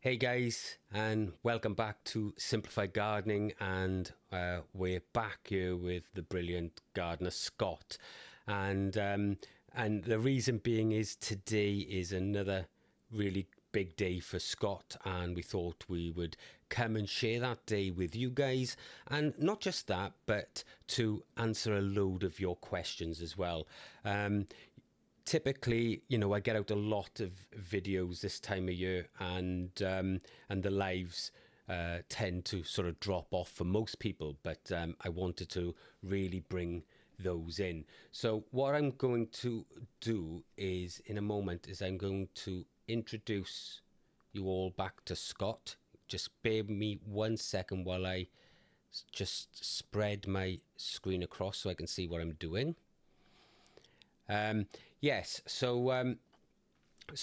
Hey guys, and welcome back to Simplified Gardening. And we're back here with the brilliant gardener Scott. And um, and the reason being is today is another really big day for Scott, and we thought we would come and share that day with you guys. And not just that, but to answer a load of your questions as well. Typically, I get out a lot of videos this time of year, and the lives tend to sort of drop off for most people. But I wanted to really bring those in. So what I'm going to do is, in a moment, is I'm going to introduce you all back to Scott. Just bear with me 1 second while I just spread my screen across so I can see what I'm doing. Um, yes, so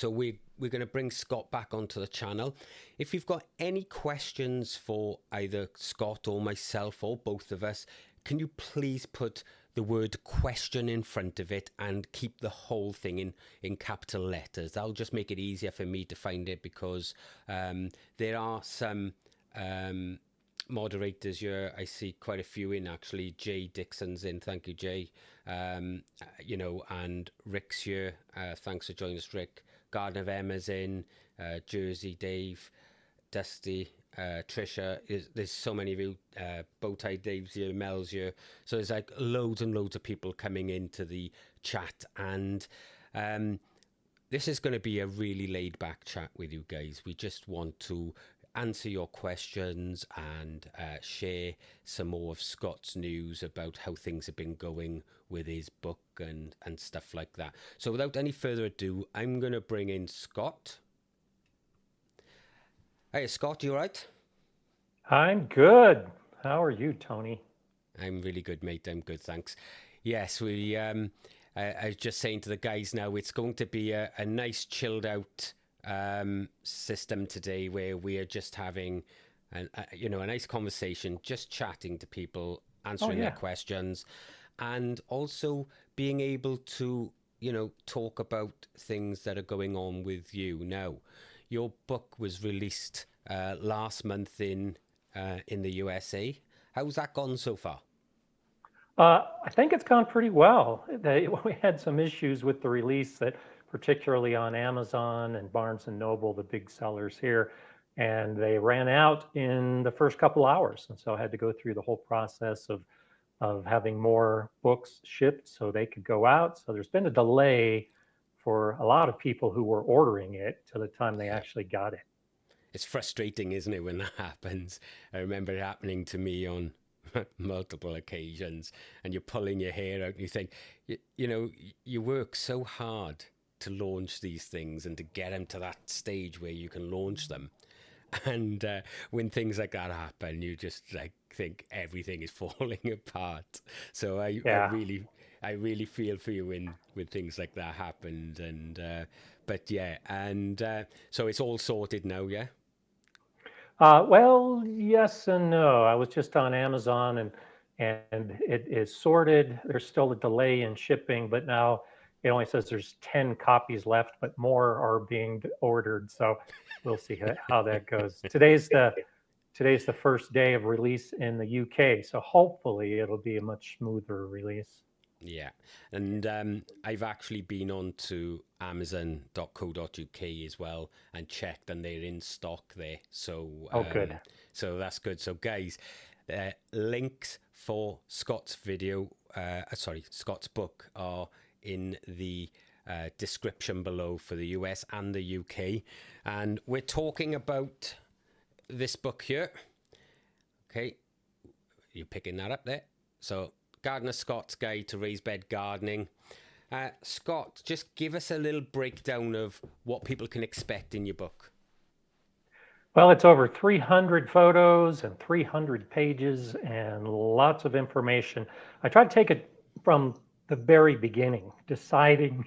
we're going to bring Scott back onto the channel. If you've got any questions for either Scott or myself or both of us, can you please put the word question in front of it and keep the whole thing in capital letters? That'll just make it easier for me to find it, because there are some moderators here. I see quite a few in, actually. Jay Dixon's in. Thank you, Jay. And Rick's here. Thanks for joining us, Rick. Garden of Emma's in. Jersey Dave, Dusty, Trisha. There's so many of you. Bowtie Dave's here, Mel's here. So there's like loads and loads of people coming into the chat, and this is going to be a really laid back chat with you guys. We just want to answer your questions and share some more of Scott's news about how things have been going with his book and stuff like that. So without any further ado, I'm going to bring in Scott. Hey, Scott, you all right? I'm good. How are you, Tony? I'm really good, mate. I'm good, thanks. Yes, I was just saying to the guys now, it's going to be a nice chilled out system today, where we are just having a nice conversation, just chatting to people, Oh, answering their yeah. questions, and also being able to talk about things that are going on with you now. Your book was released last month in the USA. How's that gone so far? I think it's gone pretty well. We had some issues with the release, that particularly on Amazon and Barnes and Noble, the big sellers here, and they ran out in the first couple hours. And so I had to go through the whole process of having more books shipped so they could go out. So there's been a delay for a lot of people who were ordering it to the time they Yeah. actually got it. It's frustrating, isn't it, when that happens? I remember it happening to me on multiple occasions, and you're pulling your hair out and you think, you work so hard to launch these things and to get them to that stage where you can launch them. And when things like that happen, you just like think everything is falling apart. So Yeah. I really feel for you when things like that happened. And but yeah, and so it's all sorted now, yeah. Well, yes and no. I was just on Amazon, and it is sorted. There's still a delay in shipping, but now it only says there's 10 copies left, but more are being ordered. So we'll see how that goes. Today's the first day of release in the UK, so hopefully it'll be a much smoother release. Yeah, and I've actually been on to Amazon.co.uk as well and checked, and they're in stock there. Oh, good. So that's good. So guys, links for Scott's video, Scott's book, are in the description below for the US and the UK, and we're talking about this book here. Okay, you're picking that up there. So, Gardener Scott's Guide to Raised Bed Gardening. Scott, just give us a little breakdown of what people can expect in your book. Well, it's over 300 photos and 300 pages and lots of information. I try to take it from the very beginning, deciding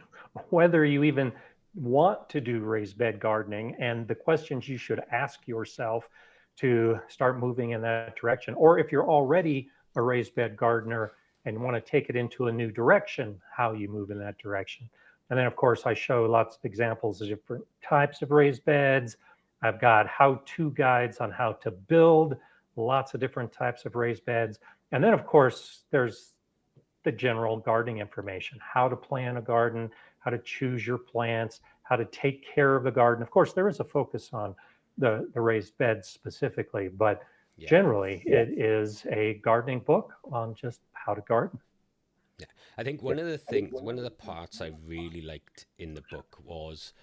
whether you even want to do raised bed gardening and the questions you should ask yourself to start moving in that direction. Or if you're already a raised bed gardener and want to take it into a new direction, how you move in that direction. And then, of course, I show lots of examples of different types of raised beds, I've got how-to guides on how to build lots of different types of raised beds. And then, of course, there's the general gardening information, how to plant a garden, how to choose your plants, how to take care of the garden. Of course, there is a focus on the raised beds specifically, but Yeah. generally it is a gardening book on just how to garden. Yeah. I think one of the things, one of the parts I really liked in the book was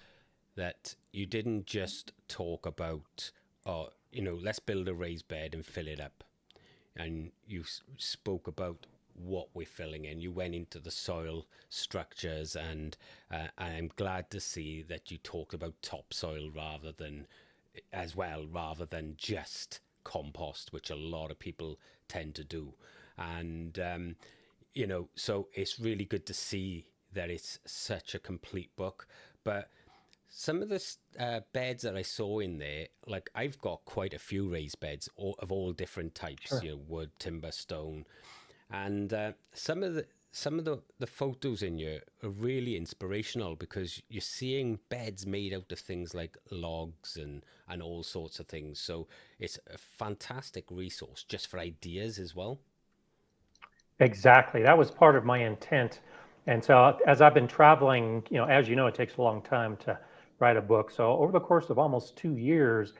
that you didn't just talk about, oh, let's build a raised bed and fill it up. And you spoke about what we're filling in. You went into the soil structures, and I'm glad to see that you talked about topsoil rather than just compost, which a lot of people tend to do. And so it's really good to see that it's such a complete book. But some of the beds that I saw in there, like I've got quite a few raised beds of all different types, Sure. wood, timber, stone, and some of the photos in here are really inspirational because you're seeing beds made out of things like logs and all sorts of things. So it's a fantastic resource just for ideas as well. Exactly. That was part of my intent. And so as I've been traveling, as you know, it takes a long time to write a book. So over the course of almost 2 years,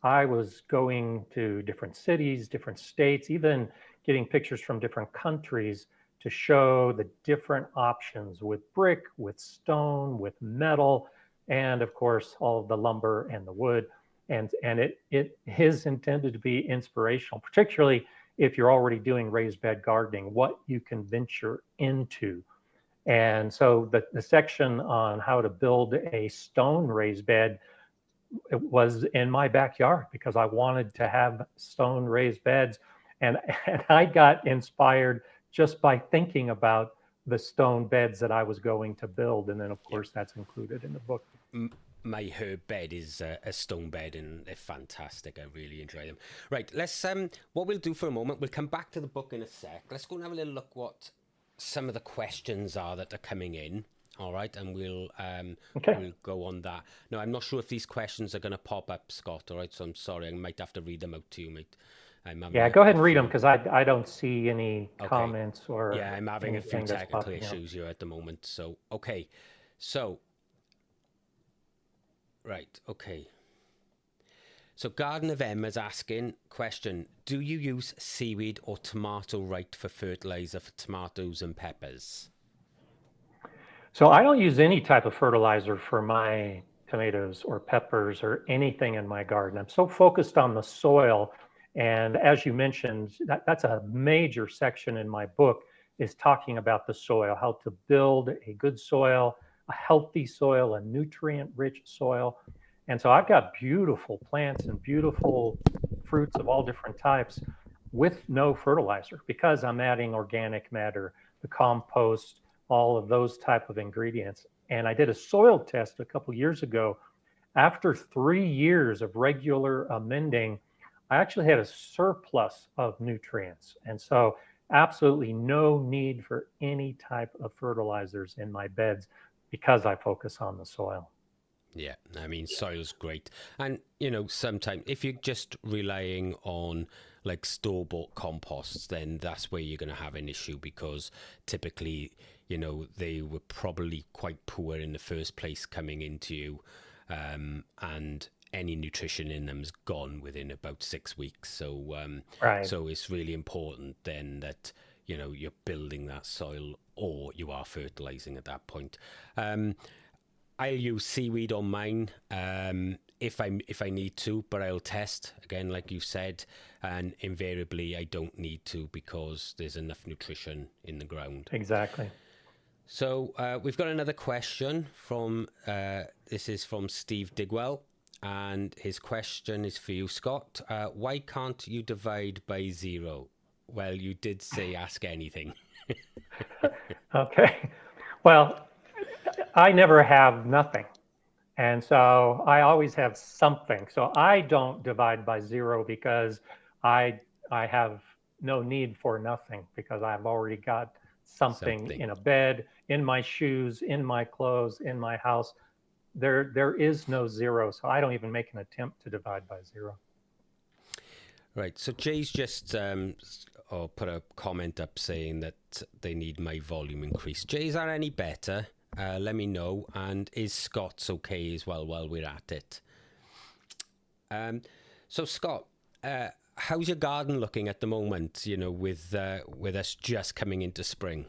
I was going to different cities, different states, even getting pictures from different countries to show the different options with brick, with stone, with metal, and of course, all of the lumber and the wood. And it is intended to be inspirational, particularly if you're already doing raised bed gardening, what you can venture into. And so the section on how to build a stone raised bed, it was in my backyard because I wanted to have stone raised beds. And I got inspired just by thinking about the stone beds that I was going to build. And then, of Yeah. course, that's included in the book. My herb bed is a stone bed, and they're fantastic. I really enjoy them. Right, let's what we'll do for a moment, we'll come back to the book in a sec. Let's go and have a little look what some of the questions are that are coming in. All right, and Okay. we'll go on that. Now, I'm not sure if these questions are going to pop up, Scott. All right, so I'm sorry, I might have to read them out to you, mate. I'm having Yeah, go a ahead and read them few. because I don't see any Okay, comments yeah, or I'm having a few anything that's technical popping up. issues here at the moment. So okay, so right, okay. So Garden of Em is asking question: do you use seaweed or tomato right for fertilizer for tomatoes and peppers? So I don't use any type of fertilizer for my tomatoes or peppers or anything in my garden. I'm so focused on the soil. And as you mentioned, that's a major section in my book is talking about the soil, how to build a good soil, a healthy soil, a nutrient-rich soil. And so I've got beautiful plants and beautiful fruits of all different types with no fertilizer because I'm adding organic matter, the compost, all of those type of ingredients. And I did a soil test a couple years ago. After 3 years of regular amending, I actually had a surplus of nutrients. And so absolutely no need for any type of fertilizers in my beds because I focus on the soil. Yeah, I mean, soil's great. And, sometimes if you're just relying on like store-bought composts, then that's where you're going to have an issue because typically, they were probably quite poor in the first place coming into you. And any nutrition in them's gone within about 6 weeks. Right. So it's really important then that, you're building that soil or you are fertilizing at that point. I'll use seaweed on mine if I need to, but I'll test again, like you said, and invariably I don't need to because there's enough nutrition in the ground. Exactly. So we've got another question from this is from Steve Digwell, and his question is for you, Scott. Why can't you divide by zero? Well, you did say ask anything. Okay. Well, I never have nothing. And so I always have something. So I don't divide by zero because I I have no need for nothing because I've already got something Something. in a bed, in my shoes, in my clothes, in my house. there is no zero, so I don't even make an attempt to divide by zero. Right. So Jay's just put a comment up saying that they need my volume increased. Jay, is that any better? Let me know. And is Scott's okay as well while we're at it? So Scott, how's your garden looking at the moment? You know, with us just coming into spring.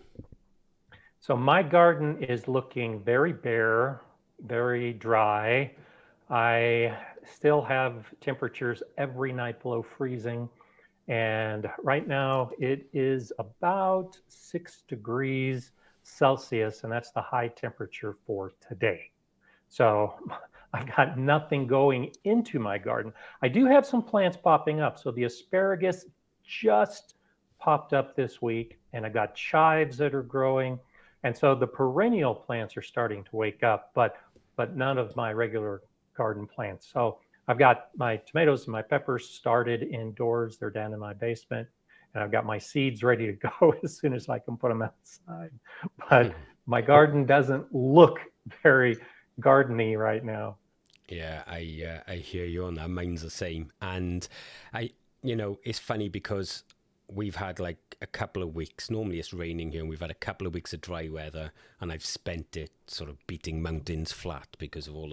So my garden is looking very bare, very dry. I still have temperatures every night below freezing. And right now it is about 6 degrees Celsius, and that's the high temperature for today. So I've got nothing going into my garden. I do have some plants popping up. So the asparagus just popped up this week, and I got chives that are growing. And so the perennial plants are starting to wake up, but none of my regular garden plants. So I've got my tomatoes and my peppers started indoors. They're down in my basement, and I've got my seeds ready to go as soon as I can put them outside. But my garden doesn't look very gardeny right now. Yeah, I hear you on that. Mine's the same. And it's funny because we've had like a couple of weeks. Normally it's raining here, and we've had a couple of weeks of dry weather, and I've spent it sort of beating mountains flat because of all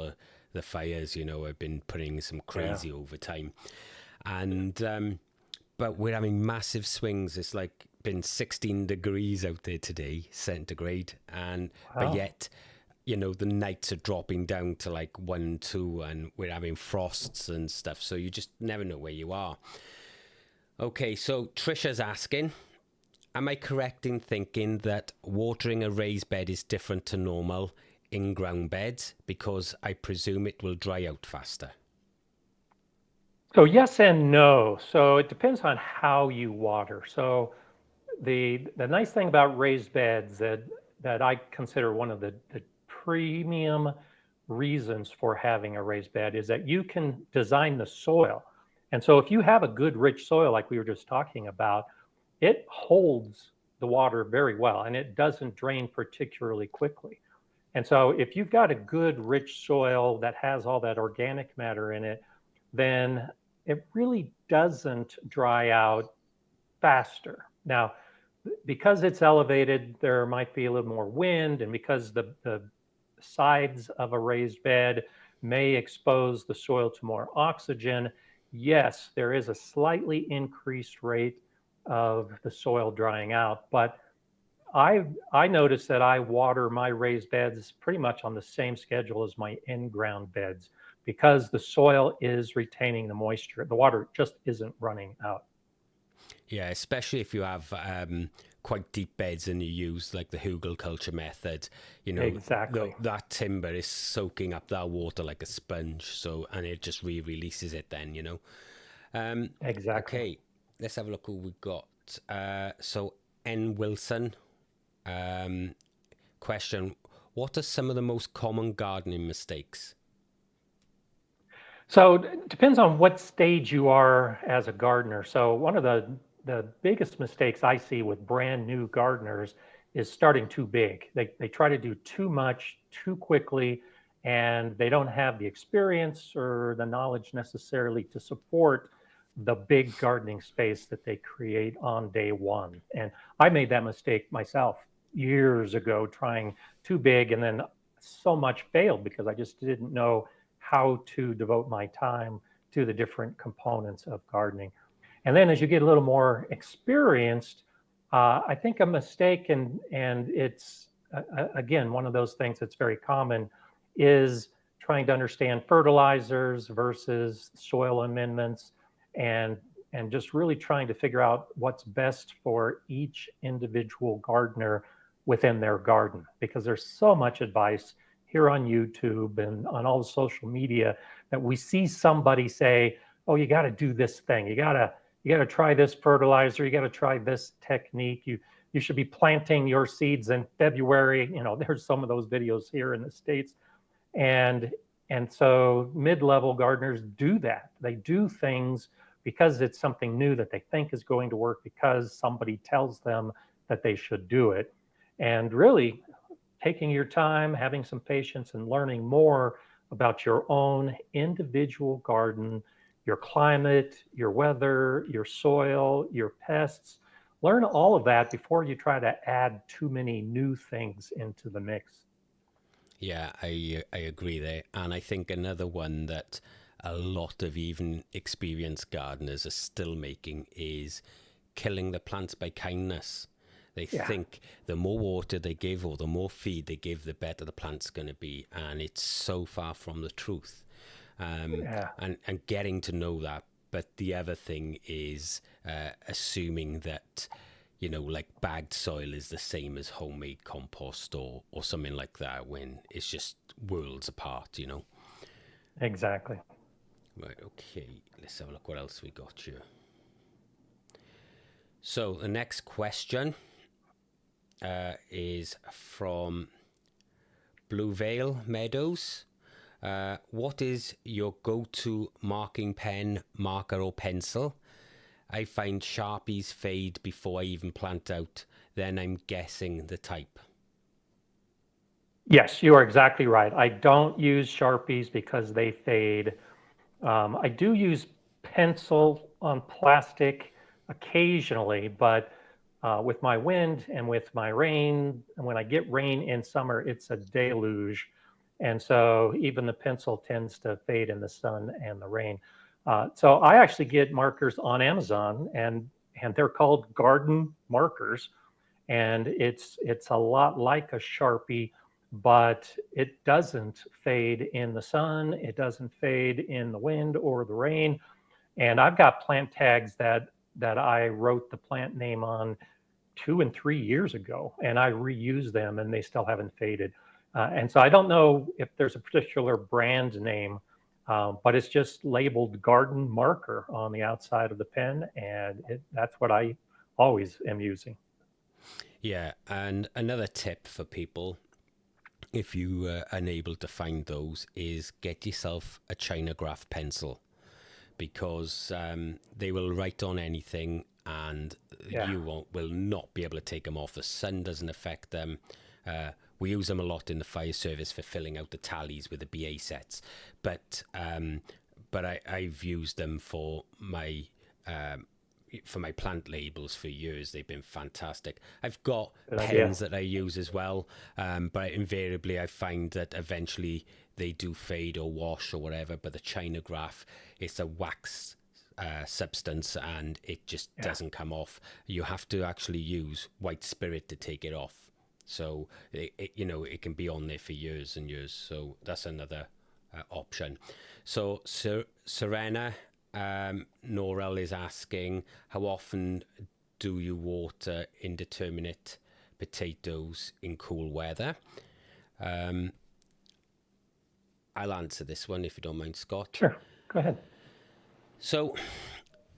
the fires. I've been putting some crazy overtime, and but we're having massive swings. It's like been 16 degrees out there today, centigrade, and but yet, the nights are dropping down to like 1, 2, and we're having frosts and stuff. So you just never know where you are. Okay, so Trisha's asking, am I correct in thinking that watering a raised bed is different to normal in-ground beds because I presume it will dry out faster? So yes and no. So it depends on how you water. So the nice thing about raised beds that I consider one of the premium reasons for having a raised bed is that you can design the soil. And so if you have a good rich soil like we were just talking about, it holds the water very well, and it doesn't drain particularly quickly. And so if you've got a good rich soil that has all that organic matter in it, then it really doesn't dry out faster. Now, because it's elevated, there might be a little more wind, and because the sides of a raised bed may expose the soil to more oxygen, yes, there is a slightly increased rate of the soil drying out. But I notice that I water my raised beds pretty much on the same schedule as my in-ground beds because the soil is retaining the moisture. The water just isn't running out. Yeah, especially if you have quite deep beds and you use like the hugelkultur method, Exactly. that timber is soaking up that water like a sponge. So, and it just re-releases it then, Exactly. Okay, let's have a look who we've got. So N. Wilson, question, what are some of the most common gardening mistakes? So it depends on what stage you are as a gardener. So one of the biggest mistakes I see with brand new gardeners is starting too big. They try to do too much too quickly, and they don't have the experience or the knowledge necessarily to support the big gardening space that they create on day one. And I made that mistake myself years ago, trying too big, and then so much failed because I just didn't know how to devote my time to the different components of gardening. And then as you get a little more experienced, I think a mistake, and it's again one of those things that's very common, is trying to understand fertilizers versus soil amendments, and just really trying to figure out what's best for each individual gardener within their garden, because there's so much advice here on YouTube and on all the social media that we see somebody say, oh, you got to do this thing. You got to try this fertilizer. You got to try this technique. You should be planting your seeds in February. There's some of those videos here in the States. And so mid-level gardeners do that. They do things because it's something new that they think is going to work because somebody tells them that they should do it. And really, taking your time, having some patience, and learning more about your own individual garden, your climate, your weather, your soil, your pests. Learn all of that before you try to add too many new things into the mix. Yeah, I agree there. And I think another one that a lot of even experienced gardeners are still making is killing the plants by kindness. They Yeah. think the more water they give or the more feed they give, the better the plant's going to be. And it's so far from the truth. Yeah. And getting to know that. But the other thing is assuming that, like bagged soil is the same as homemade compost or something like that, when it's just worlds apart. Exactly. Right, okay. Let's have a look what else we got here. So the next question is from Blue Vale Meadows. What is your go-to marking pen, marker or pencil? I find Sharpies fade before I even plant out. Then I'm guessing the type. Yes, you are exactly right. I don't use Sharpies because they fade. I do use pencil on plastic occasionally, but with my wind and with my rain, and when I get rain in summer, it's a deluge. And so even the pencil tends to fade in the sun and the rain. So I actually get markers on Amazon, and they're called garden markers, and it's a lot like a Sharpie, but it doesn't fade in the sun, it doesn't fade in the wind or the rain. And I've got plant tags that I wrote the plant name on 2 and 3 years ago, and I reuse them, and they still haven't faded. And so I don't know if there's a particular brand name, but it's just labeled garden marker on the outside of the pen, and that's what I always am using. Yeah, and another tip for people, if you are unable to find those, is get yourself a China graph pencil, because they will write on anything, and Yeah. will not be able to take them off. The sun doesn't affect them. We use them a lot in the fire service for filling out the tallies with the BA sets, but I've used them for my plant labels for years. They've been fantastic. I've got Good idea. pens that I use as well, but invariably I find that eventually they do fade or wash or whatever. But the China graph, it's a wax substance, and it just Yeah. doesn't come off. You have to actually use white spirit to take it off. So it can be on there for years and years. So that's another option. So Serena Norel is asking, how often do you water indeterminate potatoes in cool weather? I'll answer this one if you don't mind, Scott. Sure. Go ahead. So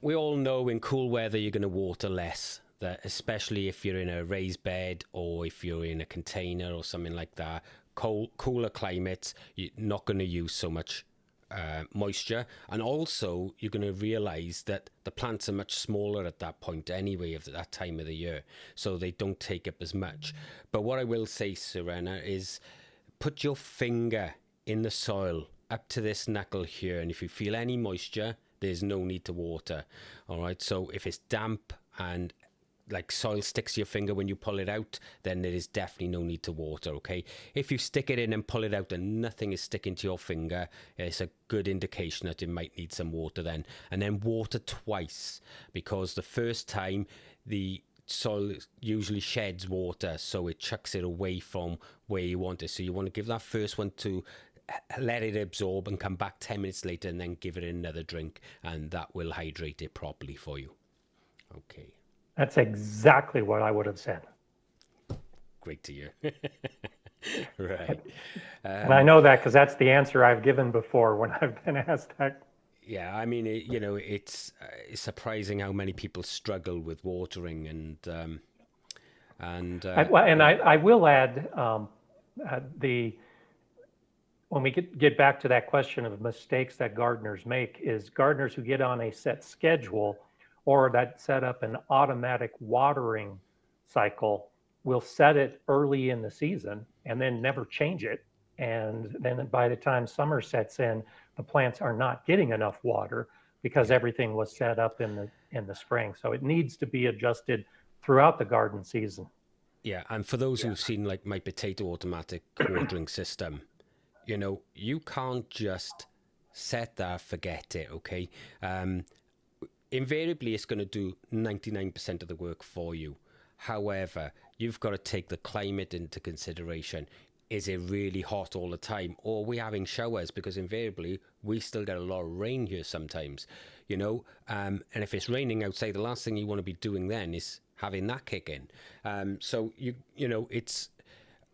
we all know in cool weather you're going to water less, that especially if you're in a raised bed or if you're in a container or something like that. Cooler climates, you're not going to use so much moisture, and also you're going to realize that the plants are much smaller at that point anyway, of that time of the year, so they don't take up as much. But what I will say, Serena, is put your finger in the soil up to this knuckle here, and if you feel any moisture, there's no need to water. All right, so if it's damp and like soil sticks to your finger when you pull it out, then there is definitely no need to water. Okay, if you stick it in and pull it out and nothing is sticking to your finger, it's a good indication that it might need some water then. And then water twice, because the first time the soil usually sheds water, so it chucks it away from where you want it. So you want to give that first one to let it absorb and come back 10 minutes later, and then give it another drink, and that will hydrate it properly for you. Okay. That's exactly what I would have said. Great to hear. Right. And I know that because that's the answer I've given before when I've been asked that. Yeah, I mean, it's surprising how many people struggle with watering, and I will add when we get back to that question of mistakes that gardeners make, is gardeners who get on a set schedule or that set up an automatic watering cycle will set it early in the season, and then never change it. And then by the time summer sets in, the plants are not getting enough water because everything was set up in the spring. So it needs to be adjusted throughout the garden season. Yeah, and for those who've seen like my potato automatic watering system, you know, you can't just set that, forget it, okay? Invariably, it's going to do 99% of the work for you. However, you've got to take the climate into consideration. Is it really hot all the time? Or are we having showers? Because invariably, we still get a lot of rain here sometimes, you know? And if it's raining outside, the last thing you want to be doing then is having that kick in. So, you know, it's...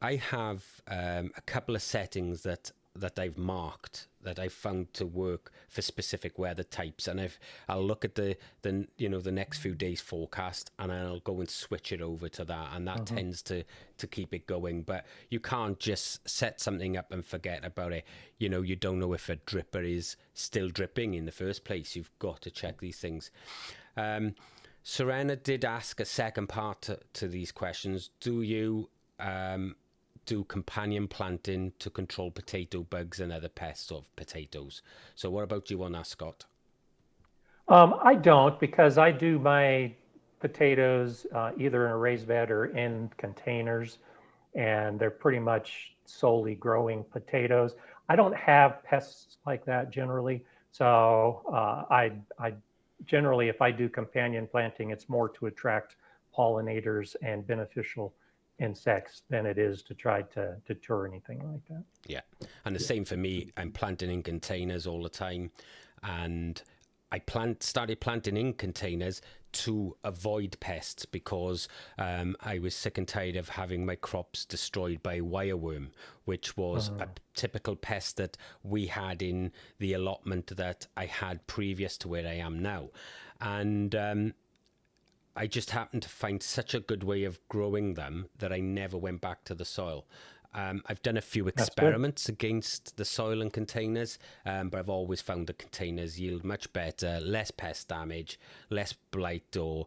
I have a couple of settings that I've marked that I found to work for specific weather types, and I'll look at the you know, the next few days forecast, and I'll go and switch it over to that, and that tends to keep it going. But you can't just set something up and forget about it. You know, you don't know if a dripper is still dripping in the first place. You've got to check these things. Serena did ask a second part to these questions. Do you do companion planting to control potato bugs and other pests of potatoes? So what about you on that, Scott? I don't, because I do my potatoes either in a raised bed or in containers, and they're pretty much solely growing potatoes. I don't have pests like that generally, so I generally, if I do companion planting, it's more to attract pollinators and beneficial insects than it is to try to deter anything like that. Yeah, and the same for me. I'm planting in containers all the time, and I started planting in containers to avoid pests because I was sick and tired of having my crops destroyed by wireworm, which was a typical pest that we had in the allotment that I had previous to where I am now. And I just happened to find such a good way of growing them that I never went back to the soil. I've done a few experiments against the soil and containers, but I've always found the containers yield much better, less pest damage, less blight, or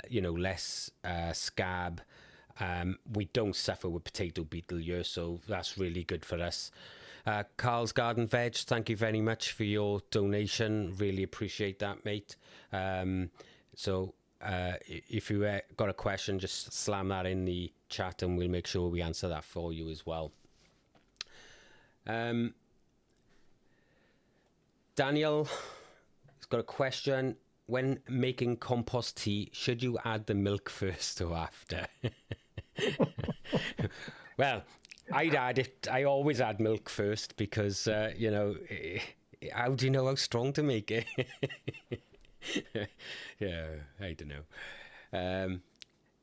you know, less scab. We don't suffer with potato beetle here, so that's really good for us. Carl's Garden Veg, thank you very much for your donation. Really appreciate that, mate. If you got a question, just slam that in the chat and we'll make sure we answer that for you as well. Daniel has got a question. When making compost tea, should you add the milk first or after? Well, I'd add it. I always add milk first because, you know, how do you know how strong to make it? Yeah, I don't know.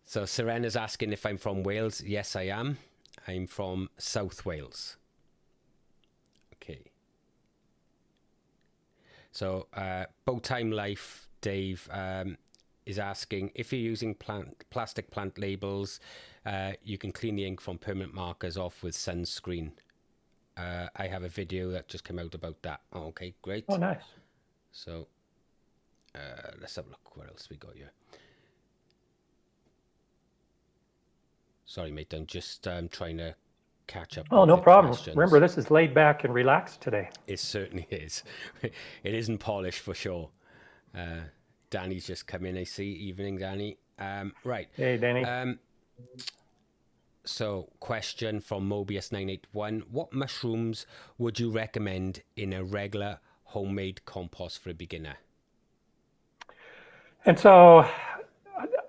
So Serena's asking if I'm from Wales. Yes, I am. I'm from South Wales. Okay. So Bowtime Life, Dave, is asking if you're using plastic plant labels, you can clean the ink from permanent markers off with sunscreen. I have a video that just came out about that. Oh, okay, great. Oh, nice. So let's have a look. What else we got here? Sorry, mate. I'm just trying to catch up. Oh, no problem. Questions. Remember, this is laid back and relaxed today. It certainly is. It isn't polished for sure. Danny's just come in. I see. Evening, Danny. Right. Hey, Danny. So, question from Mobius981. What mushrooms would you recommend in a regular homemade compost for a beginner? And so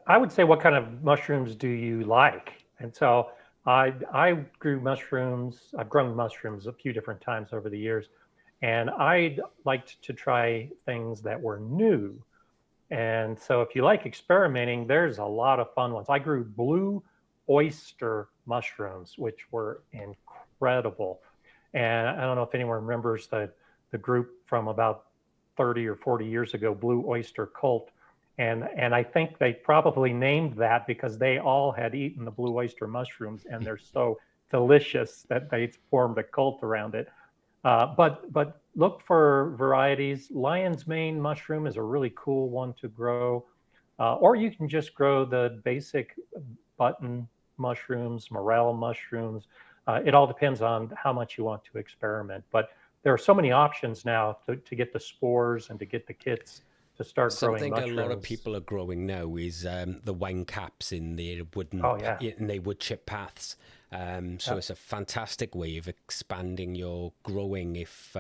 I would say, what kind of mushrooms do you like? And so I grew mushrooms. I've grown mushrooms a few different times over the years. And I liked to try things that were new. And so if you like experimenting, there's a lot of fun ones. I grew blue oyster mushrooms, which were incredible. And I don't know if anyone remembers the group from about 30 or 40 years ago, Blue Oyster Cult. And I think they probably named that because they all had eaten the blue oyster mushrooms, and they're so delicious that they formed a cult around it. But look for varieties. Lion's mane mushroom is a really cool one to grow. Or you can just grow the basic button mushrooms, morel mushrooms. It all depends on how much you want to experiment. But there are so many options now to get the spores and to get the kits to start growing Something a lot of mushrooms. people are growing now is the wine caps in their Oh yeah, in their wood chip paths. So yep. it's a fantastic way of expanding your growing. If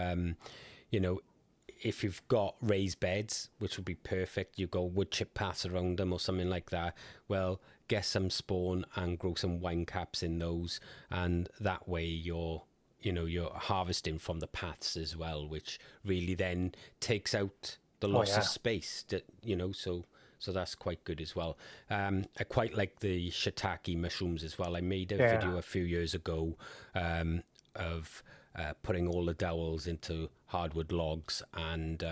you know, if you've got raised beds, which would be perfect, you've got wood chip paths around them or something like that. Well, get some spawn and grow some wine caps in those, and that way you're you're harvesting from the paths as well, which really then takes out the Oh loss of yeah, space. That so that's quite good as well. I quite like the shiitake mushrooms as well. I made a yeah. video a few years ago of putting all the dowels into hardwood logs, and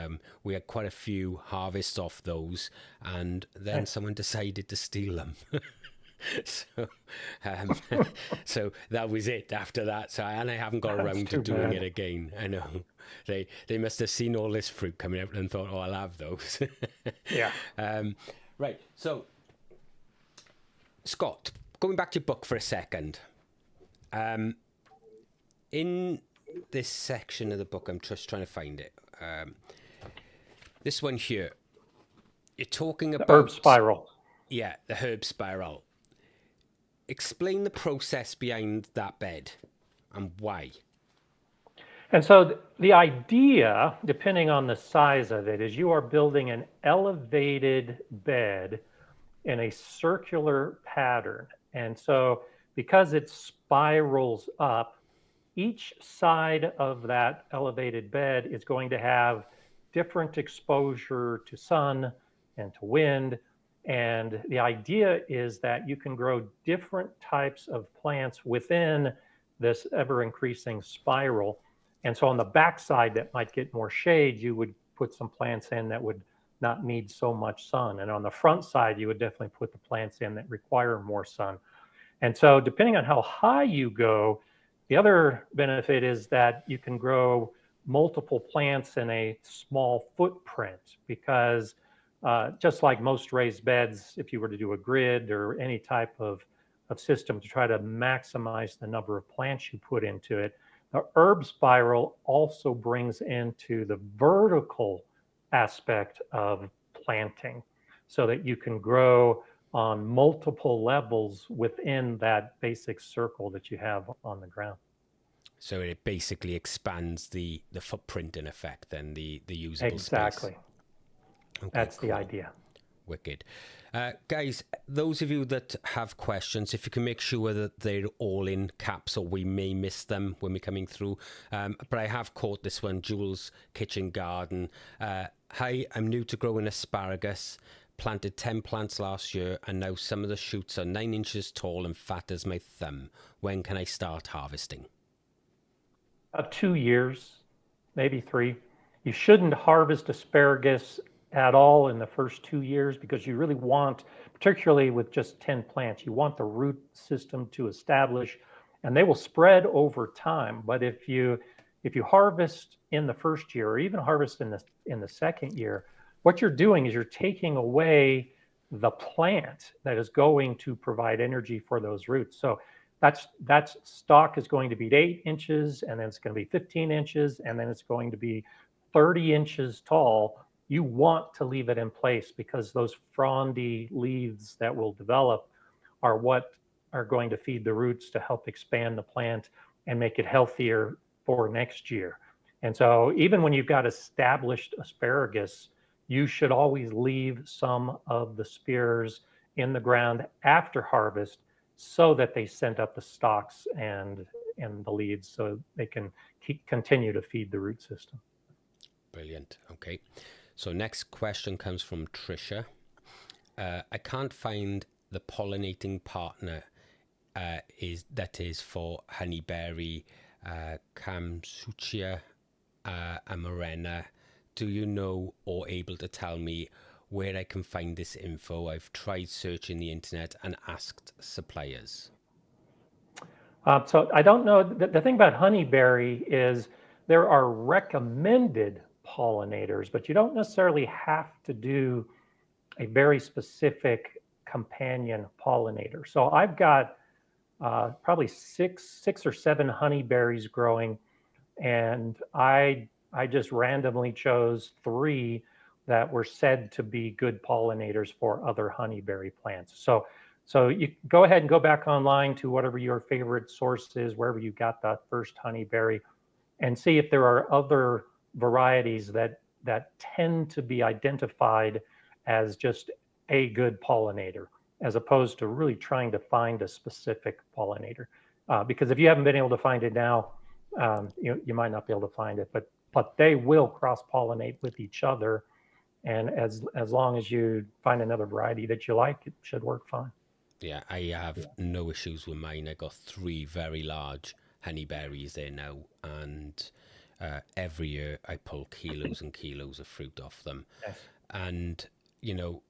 we had quite a few harvests off those, and then Nice. someone decided to steal them. so um, so that was it after that. So and I haven't got That's around to too doing it bad. again. I know they must have seen all this fruit coming out and thought, oh, I'll have those. Yeah. Right, so Scott, going back to your book for a second, in this section of the book, I'm just trying to find it. This one here, you're talking The about herb spiral. yeah, the herb spiral. Explain the process behind that bed and why. And so the idea, depending on the size of it, is you are building an elevated bed in a circular pattern. And so because it spirals up, each side of that elevated bed is going to have different exposure to sun and to wind. And the idea is that you can grow different types of plants within this ever increasing spiral. And so on the backside that might get more shade, you would put some plants in that would not need so much sun. And on the front side, you would definitely put the plants in that require more sun. And so depending on how high you go, the other benefit is that you can grow multiple plants in a small footprint because just like most raised beds, if you were to do a grid or any type of system to try to maximize the number of plants you put into it, the herb spiral also brings into the vertical aspect of planting so that you can grow on multiple levels within that basic circle that you have on the ground. So it basically expands the footprint in effect, then the usable Exactly. space. Okay, That's cool. the idea. Wicked. Guys, those of you that have questions, if you can make sure that they're all in caps or we may miss them when we're coming through. But I have caught this one, Jules Kitchen Garden. Hi, I'm new to growing asparagus. Planted 10 plants last year and now some of the shoots are 9 inches tall and fat as my thumb. When can I start harvesting? About 2 years, maybe 3. You shouldn't harvest asparagus at all in the first 2 years because you really want, particularly with just 10 plants, you want the root system to establish and they will spread over time. But if you harvest in the first year or even harvest in the second year, what you're doing is you're taking away the plant that is going to provide energy for those roots. So that stalk is going to be 8 inches, and then it's going to be 15 inches, and then it's going to be 30 inches tall. You want to leave it in place because those frondy leaves that will develop are what are going to feed the roots to help expand the plant and make it healthier for next year. And so even when you've got established asparagus, you should always leave some of the spears in the ground after harvest so that they send up the stalks and the leaves so they can continue to feed the root system. Brilliant. Okay. So next question comes from Trisha. I can't find the pollinating partner is for honeyberry, Camsuchia amarena. Do you know or able to tell me where I can find this info? I've tried searching the internet and asked suppliers. So I don't know. The thing about honeyberry is there are recommended pollinators, but you don't necessarily have to do a very specific companion pollinator. So I've got probably six or seven honeyberries growing, and I just randomly chose 3 that were said to be good pollinators for other honeyberry plants. So you go ahead and go back online to whatever your favorite source is, wherever you got that first honeyberry, and see if there are other varieties that tend to be identified as just a good pollinator, as opposed to really trying to find a specific pollinator. Because if you haven't been able to find it now, you might not be able to find it, but they will cross-pollinate with each other. And as long as you find another variety that you like, it should work fine. Yeah, I have no issues with mine. I got 3 very large honeyberries there now, and every year I pull kilos and kilos of fruit off them. Yes. And, you know,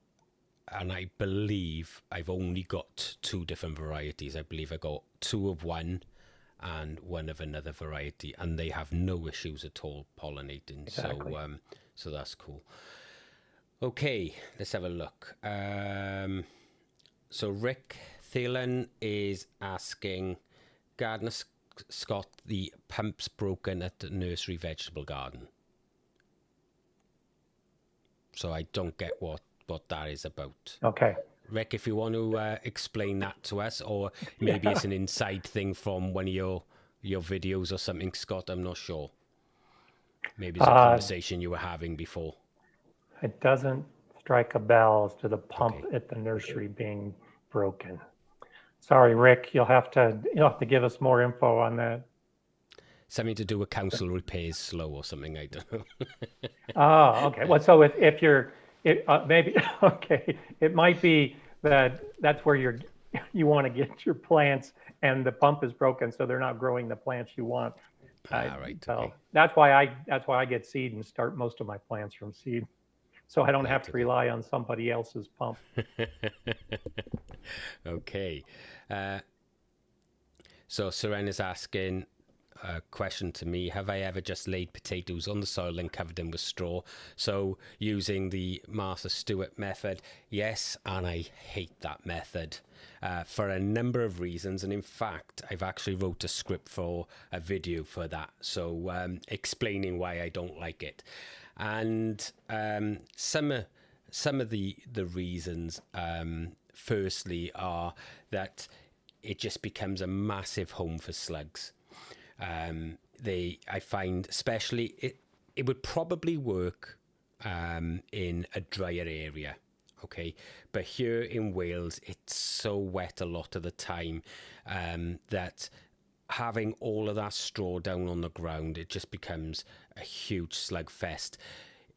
and I believe I've only got 2 different varieties. I believe I got 2 of one and 1 of another variety, and they have no issues at all pollinating. Exactly. So that's cool. Okay, let's have a look. So Rick Thielen is asking, Gardener Scott, the pump's broken at the nursery vegetable garden. So I don't get what that is about. Okay. Rick, if you want to explain that to us, or maybe it's an inside thing from one of your videos or something, Scott, I'm not sure. Maybe it's a conversation you were having before. It doesn't strike a bell as to the pump at the nursery being broken. Sorry, Rick, you'll have to give us more info on that. Something to do with council repairs slow or something, I don't know. Oh, okay. Well, so if you're, maybe, okay, it might be that's where you want to get your plants and the pump is broken, so they're not growing the plants you want. Right. So Okay. that's why I get seed and start most of my plants from seed, so I don't have to rely on somebody else's pump. Okay. So Serena's asking a question to me. Have I ever just laid potatoes on the soil and covered them with straw? So using the Martha Stewart method, yes, and I hate that method for a number of reasons. And in fact, I've actually wrote a script for a video for that. So explaining why I don't like it. And some of the reasons, firstly, are that it just becomes a massive home for slugs. I find, especially, it would probably work in a drier area, okay? But here in Wales, it's so wet a lot of the time that having all of that straw down on the ground, it just becomes a huge slug fest.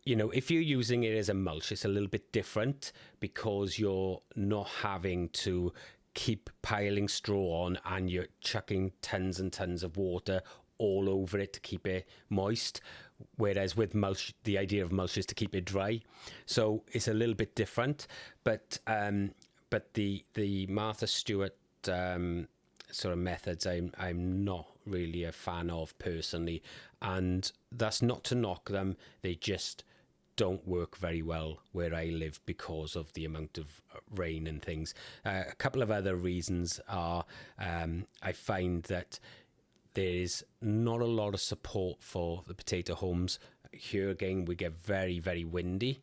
You know, if you're using it as a mulch, it's a little bit different because you're not having to keep piling straw on and you're chucking tons and tons of water all over it to keep it moist. Whereas with mulch, the idea of mulch is to keep it dry. So it's a little bit different. But the Martha Stewart sort of methods, I'm not really a fan of personally. And that's not to knock them. They just don't work very well where I live because of the amount of rain and things. A couple of other reasons are I find that there's not a lot of support for the potato homes. Here again, we get very, very windy.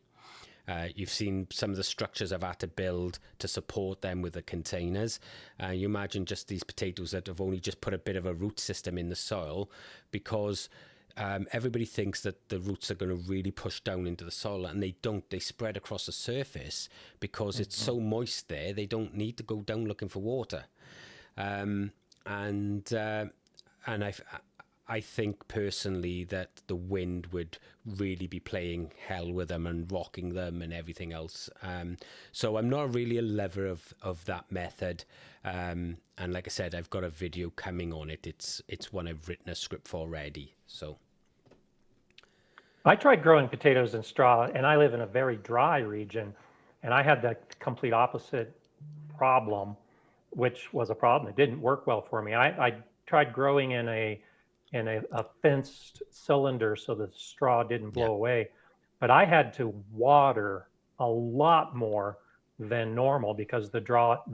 You've seen some of the structures I've had to build to support them with the containers. You imagine just these potatoes that have only just put a bit of a root system in the soil because everybody thinks that the roots are going to really push down into the soil, and they don't. They spread across the surface because it's so moist there. They don't need to go down looking for water. And I think personally that the wind would really be playing hell with them and rocking them and everything else. So I'm not really a lover of that method. And like I said, I've got a video coming on it. It's one I've written a script for already. So I tried growing potatoes in straw, and I live in a very dry region, and I had the complete opposite problem, which was a problem. It didn't work well for me. I tried growing in a fenced cylinder so the straw didn't blow away, but I had to water a lot more than normal because the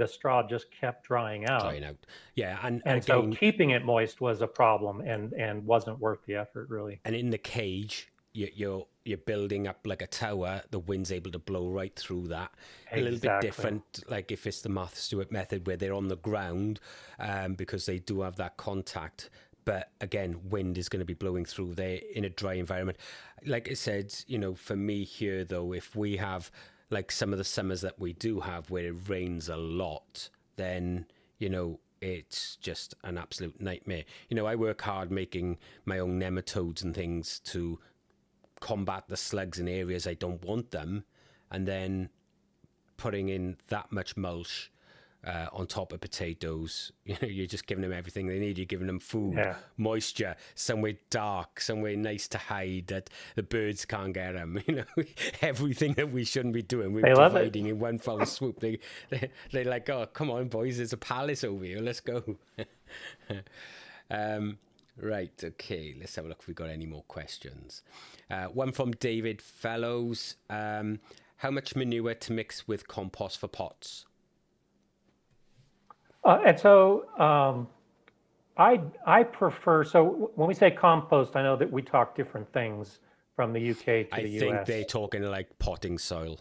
straw just kept drying out. Drying out. Yeah, and And so again, keeping it moist was a problem and wasn't worth the effort, really. and in the cage, you're building up like a tower. The wind's able to blow right through that. A little bit Exactly. different, like if it's the Martha Stewart method where they're on the ground, because they do have that contact. But again, wind is going to be blowing through there in a dry environment. Like I said, for me here though, if we have like some of the summers that we do have where it rains a lot, then it's just an absolute nightmare. I work hard making my own nematodes and things to combat the slugs in areas I don't want them, and then putting in that much mulch on top of potatoes. You're just giving them everything they need. You're giving them food, Yeah. moisture, somewhere dark, somewhere nice to hide that the birds can't get them. Everything that we shouldn't be doing, we're They love it. providing in one fell swoop. They're like, oh, come on, boys, there's a palace over here. Let's go. Right, okay, let's have a look if we've got any more questions. One from David Fellows. How much manure to mix with compost for pots? And so I prefer, so when we say compost, I know that we talk different things from the UK to I the think US. they're talking like potting soil.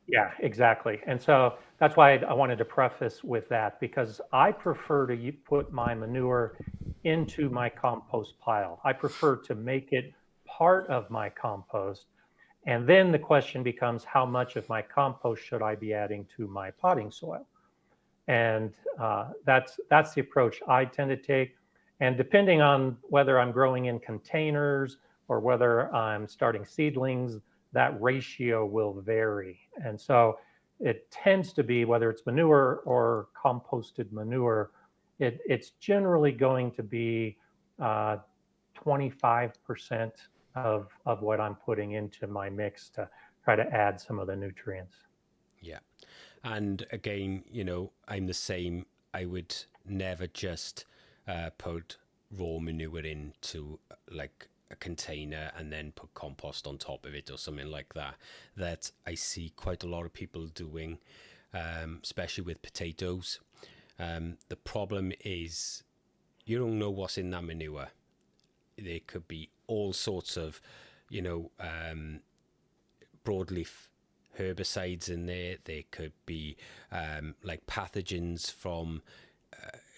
Yeah, exactly. And so that's why I wanted to preface with that, because I prefer to put my manure into my compost pile. I prefer to make it part of my compost. And then the question becomes, how much of my compost should I be adding to my potting soil? And that's the approach I tend to take. And depending on whether I'm growing in containers or whether I'm starting seedlings, that ratio will vary. And so it tends to be, whether it's manure or composted manure, it's generally going to be 25% of what I'm putting into my mix to try to add some of the nutrients. Yeah. And again, I'm the same. I would never just put raw manure into like a container and then put compost on top of it or something like that. That I see quite a lot of people doing, especially with potatoes. The problem is you don't know what's in that manure. There could be all sorts of, broadleaf herbicides in there. There could be like pathogens from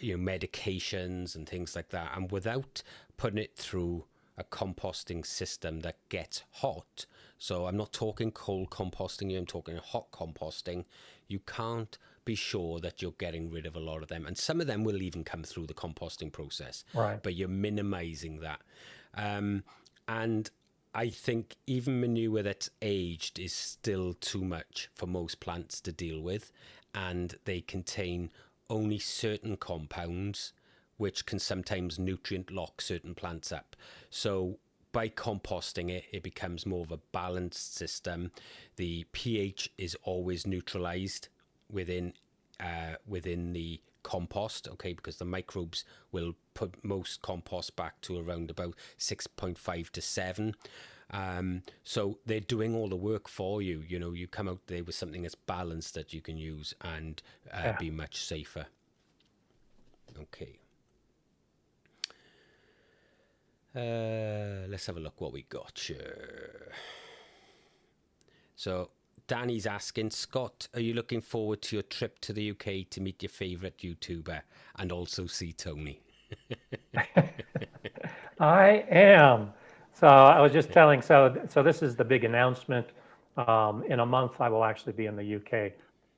medications and things like that. And without putting it through a composting system that gets hot, so I'm not talking cold composting here, I'm talking hot composting, you can't be sure that you're getting rid of a lot of them. And some of them will even come through the composting process, Right. but you're minimizing that. And I think even manure that's aged is still too much for most plants to deal with, and they contain only certain compounds which can sometimes nutrient lock certain plants up. So by composting it, it becomes more of a balanced system. The pH is always neutralized within the compost, okay, because the microbes will put most compost back to around about 6.5 to 7. So they're doing all the work for you. You come out there with something that's balanced that you can use and be much safer. Okay. Let's have a look what we got here. So Danny's asking, Scott, are you looking forward to your trip to the UK to meet your favourite YouTuber and also see Tony? I am. So I was just telling, so this is the big announcement. In a month, I will actually be in the UK,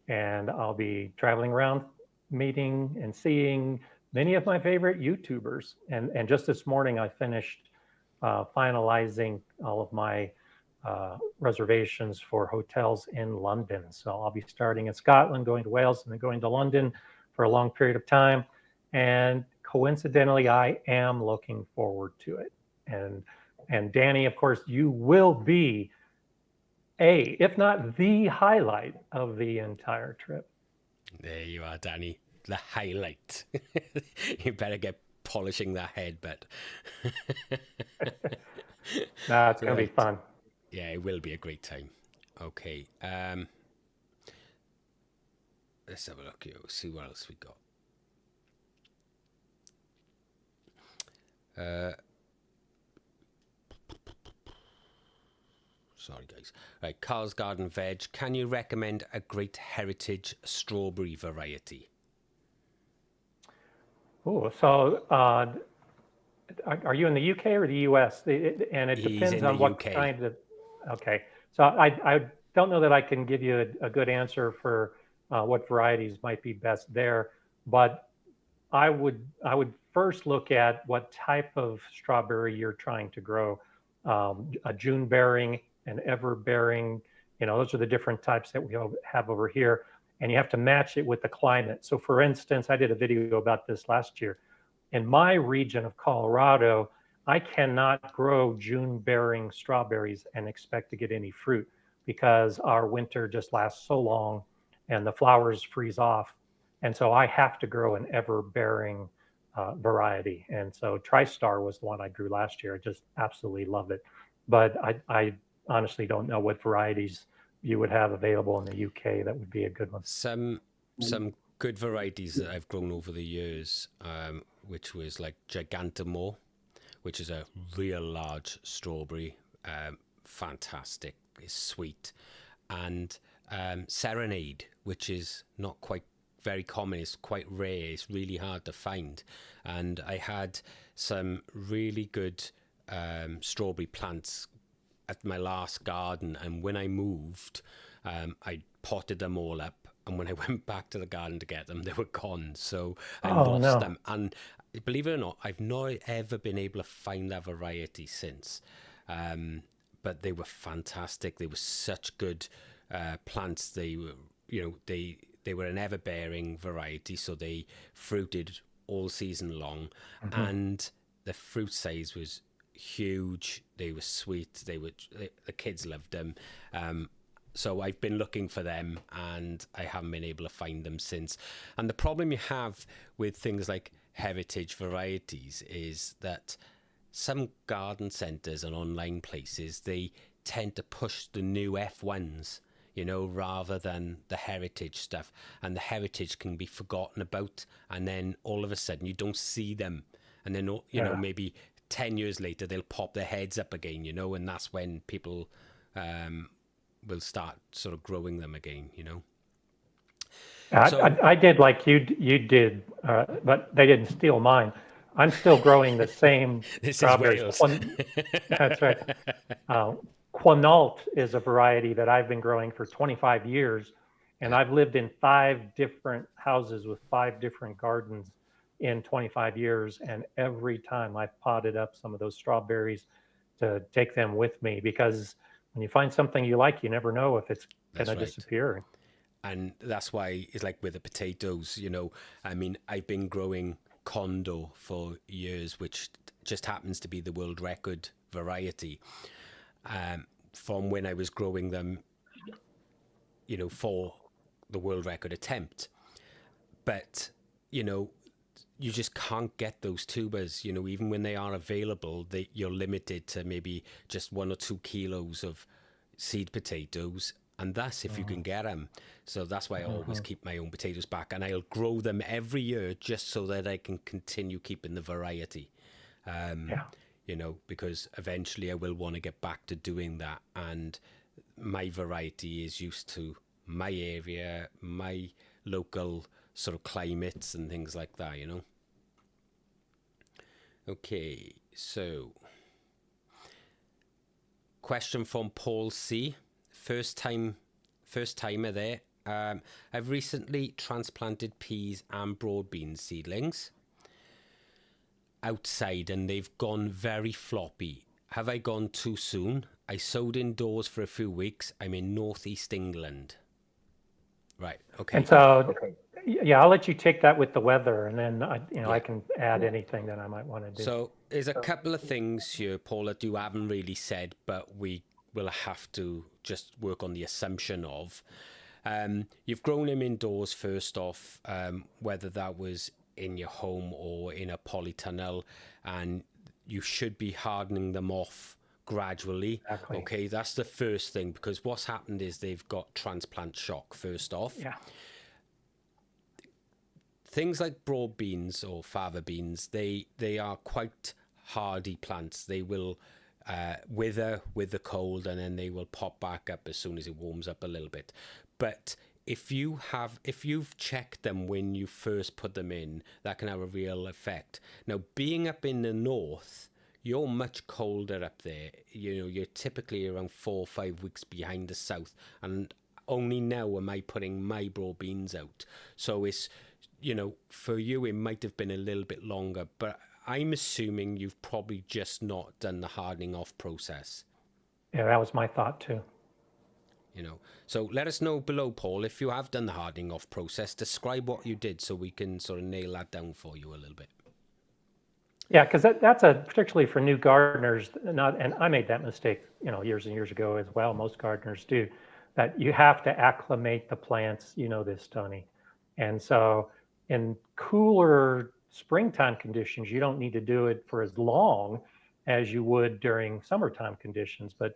and I'll be traveling around, meeting and seeing many of my favorite YouTubers. And just this morning, I finished finalizing all of my reservations for hotels in London. So I'll be starting in Scotland, going to Wales, and then going to London for a long period of time. And coincidentally, I am looking forward to it. And Danny, of course, you will be if not the highlight of the entire trip. There you are, Danny. The highlight. You better get polishing that head, but No, it's going to be fun. Yeah, it will be a great time. Okay. let's have a look here. See what else we got. Sorry, guys. Right, Carl's Garden Veg. Can you recommend a great heritage strawberry variety? Oh, so are you in the UK or the US? And it He's depends in the on what UK. kind of. Okay, so I don't know that I can give you a good answer for what varieties might be best there, but I would first look at what type of strawberry you're trying to grow. A June bearing, an ever bearing, those are the different types that we have over here, and you have to match it with the climate. So, for instance, I did a video about this last year. In my region of Colorado, I cannot grow June bearing strawberries and expect to get any fruit because our winter just lasts so long and the flowers freeze off. And so I have to grow an ever bearing variety. And so TriStar was the one I grew last year. I just absolutely love it. But I honestly don't know what varieties you would have available in the UK that would be a good one. Some good varieties that I've grown over the years, which was like Gigantomore, which is a real large strawberry, fantastic, it's sweet, and Serenade, which is not quite very common, it's quite rare, it's really hard to find. And I had some really good strawberry plants at my last garden, and when I moved, I potted them all up, and when I went back to the garden to get them, they were gone. So I lost them. And believe it or not, I've not ever been able to find that variety since. But they were fantastic. They were such good plants. They were, they were an ever-bearing variety, so they fruited all season long, and the fruit size was huge. They were sweet. The kids loved them. So I've been looking for them, and I haven't been able to find them since. And the problem you have with things like heritage varieties is that some garden centres and online places, they tend to push the new F1s, rather than the heritage stuff. And the heritage can be forgotten about, and then all of a sudden you don't see them. And then, maybe 10 years later, they'll pop their heads up again, and that's when people will start sort of growing them again, So, I did like you did, but they didn't steal mine. I'm still growing the same strawberries. That's right. Quinault is a variety that I've been growing for 25 years, and I've lived in 5 different houses with 5 different gardens in 25 years, and every time I've potted up some of those strawberries to take them with me, because when you find something you like, you never know if it's going to disappear. And that's why it's like with the potatoes, I've been growing Condo for years, which just happens to be the world record variety. From when I was growing them, for the world record attempt. But, you just can't get those tubers, even when they are available, you're limited to maybe just 1 or 2 kilos of seed potatoes. And that's if you can get them. So that's why I always keep my own potatoes back. And I'll grow them every year just so that I can continue keeping the variety. Because eventually I will want to get back to doing that. And my variety is used to my area, my local sort of climates and things like that, Okay, so question from Paul C. First timer there. I've recently transplanted peas and broad bean seedlings outside, and they've gone very floppy. Have I gone too soon? I sowed indoors for a few weeks. I'm in northeast England. Right. Okay. And so, I'll let you take that with the weather, and then I can add anything that I might want to do. So there's a couple of things here, Paul, that you haven't really said, but we will have to just work on the assumption of. You've grown them indoors first off, whether that was in your home or in a polytunnel, and you should be hardening them off gradually. Exactly. Okay, that's the first thing, because what's happened is they've got transplant shock first off. Yeah. things like broad beans or fava beans, they are quite hardy plants. They will wither with the cold, and then they will pop back up as soon as it warms up a little bit. But if you've checked them when you first put them in, that can have a real effect. Now, being up in the north, you're much colder up there. You're typically around 4 or 5 weeks behind the south, and only now am I putting my broad beans out. So it's, for you it might have been a little bit longer, but I'm assuming you've probably just not done the hardening off process. Yeah, that was my thought too. So let us know below, Paul, if you have done the hardening off process. Describe what you did so we can sort of nail that down for you a little bit. Yeah, because that's particularly for new gardeners. And I made that mistake, years and years ago as well. Most gardeners do. That you have to acclimate the plants. You know this, Tony. And so in cooler springtime conditions, you don't need to do it for as long as you would during summertime conditions, but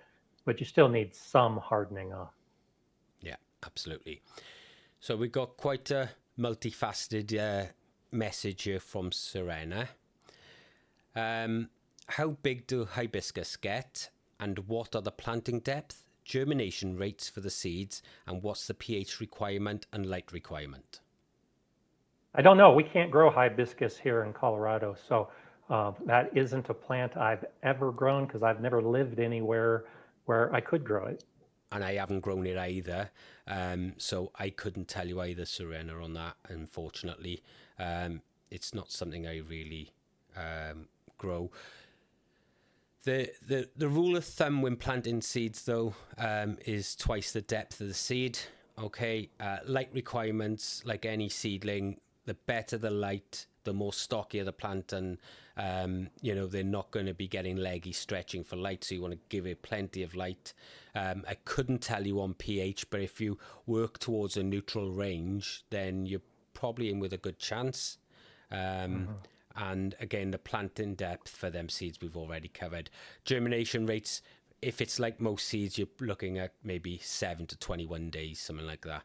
you still need some hardening off. Yeah, absolutely. So we've got quite a multifaceted message here from Serena. How big do hibiscus get, and what are the planting depth, germination rates for the seeds, and what's the pH requirement and light requirement? I don't know. We can't grow hibiscus here in Colorado, so that isn't a plant I've ever grown because I've never lived anywhere where I could grow it. And I haven't grown it either, so I couldn't tell you either, Serena, on that, unfortunately. It's not something I really grow. The rule of thumb when planting seeds, though, is twice the depth of the seed. Okay, light requirements, like any seedling, the better the light, the more stockier the plant, and they're not going to be getting leggy stretching for light, so you want to give it plenty of light. I couldn't tell you on pH, but if you work towards a neutral range, then you're probably in with a good chance. And again, the planting depth for them seeds we've already covered. Germination rates, if it's like most seeds, you're looking at maybe 7 to 21 days, something like that.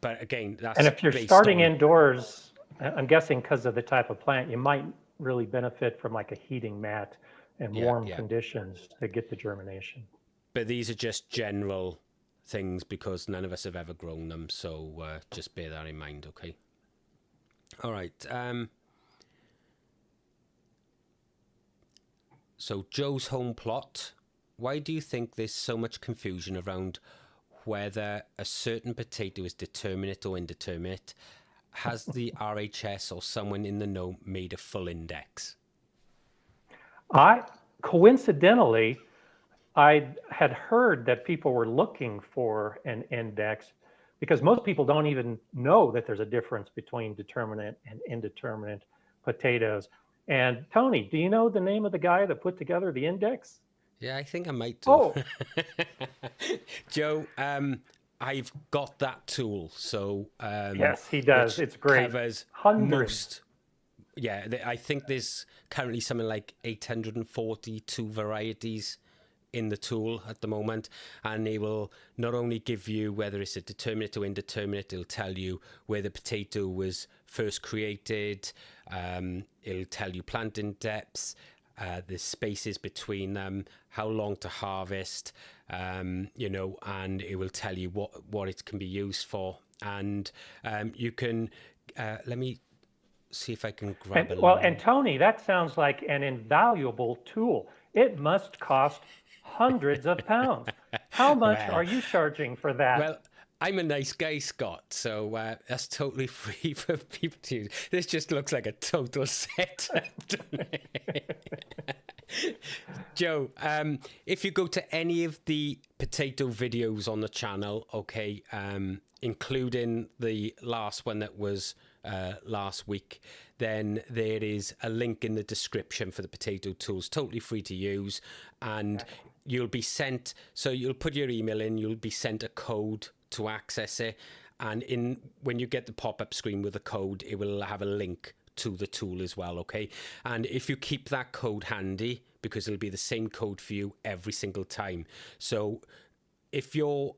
But again, that's, and if you're starting indoors, I'm guessing because of the type of plant, you might really benefit from like a heating mat and warm conditions to get the germination. But these are just general things because none of us have ever grown them, so just bear that in mind, okay? All right. So Joe's home plot. Why do you think there's so much confusion around whether a certain potato is determinate or indeterminate? Has the RHS or someone in the know made a full index? Coincidentally, I had heard that people were looking for an index because most people don't even know that there's a difference between determinate and indeterminate potatoes. And Tony, do you know the name of the guy that put together the index? Yeah, I think I might do. Oh, Joe, I've got that tool. So yes, he does. It's great. Covers hundreds. I think there's currently something like 842 varieties in the tool at the moment, and it will not only give you whether it's a determinate or indeterminate, it'll tell you where the potato was first created, it'll tell you planting depths, the spaces between them, how long to harvest, and it will tell you what it can be used for. And you can, let me see if I can grab it. Well, and Tony, that sounds like an invaluable tool. It must cost hundreds of pounds. How much are you charging for that? Well, I'm a nice guy, Scott, so that's totally free for people to use. This just looks like a total setup. Joe, if you go to any of the potato videos on the channel, okay, including the last one that was last week, then there is a link in the description for the potato tools, totally free to use, and you'll be sent, so you'll put your email in, you'll be sent a code to access it, and when you get the pop-up screen with the code, it will have a link to the tool as well, okay? And if you keep that code handy, because it'll be the same code for you every single time. So if you're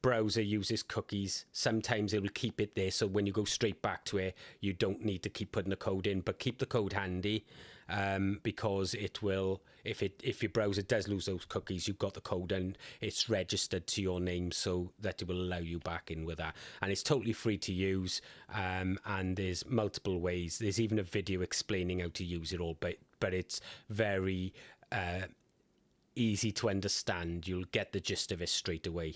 browser uses cookies, sometimes it will keep it there. So when you go straight back to it, you don't need to keep putting the code in, but keep the code handy. Because it will, if your browser does lose those cookies, you've got the code and it's registered to your name, so that it will allow you back in with that. And it's totally free to use, and there's multiple ways. There's even a video explaining how to use it all, but it's very easy to understand. You'll get the gist of it straight away.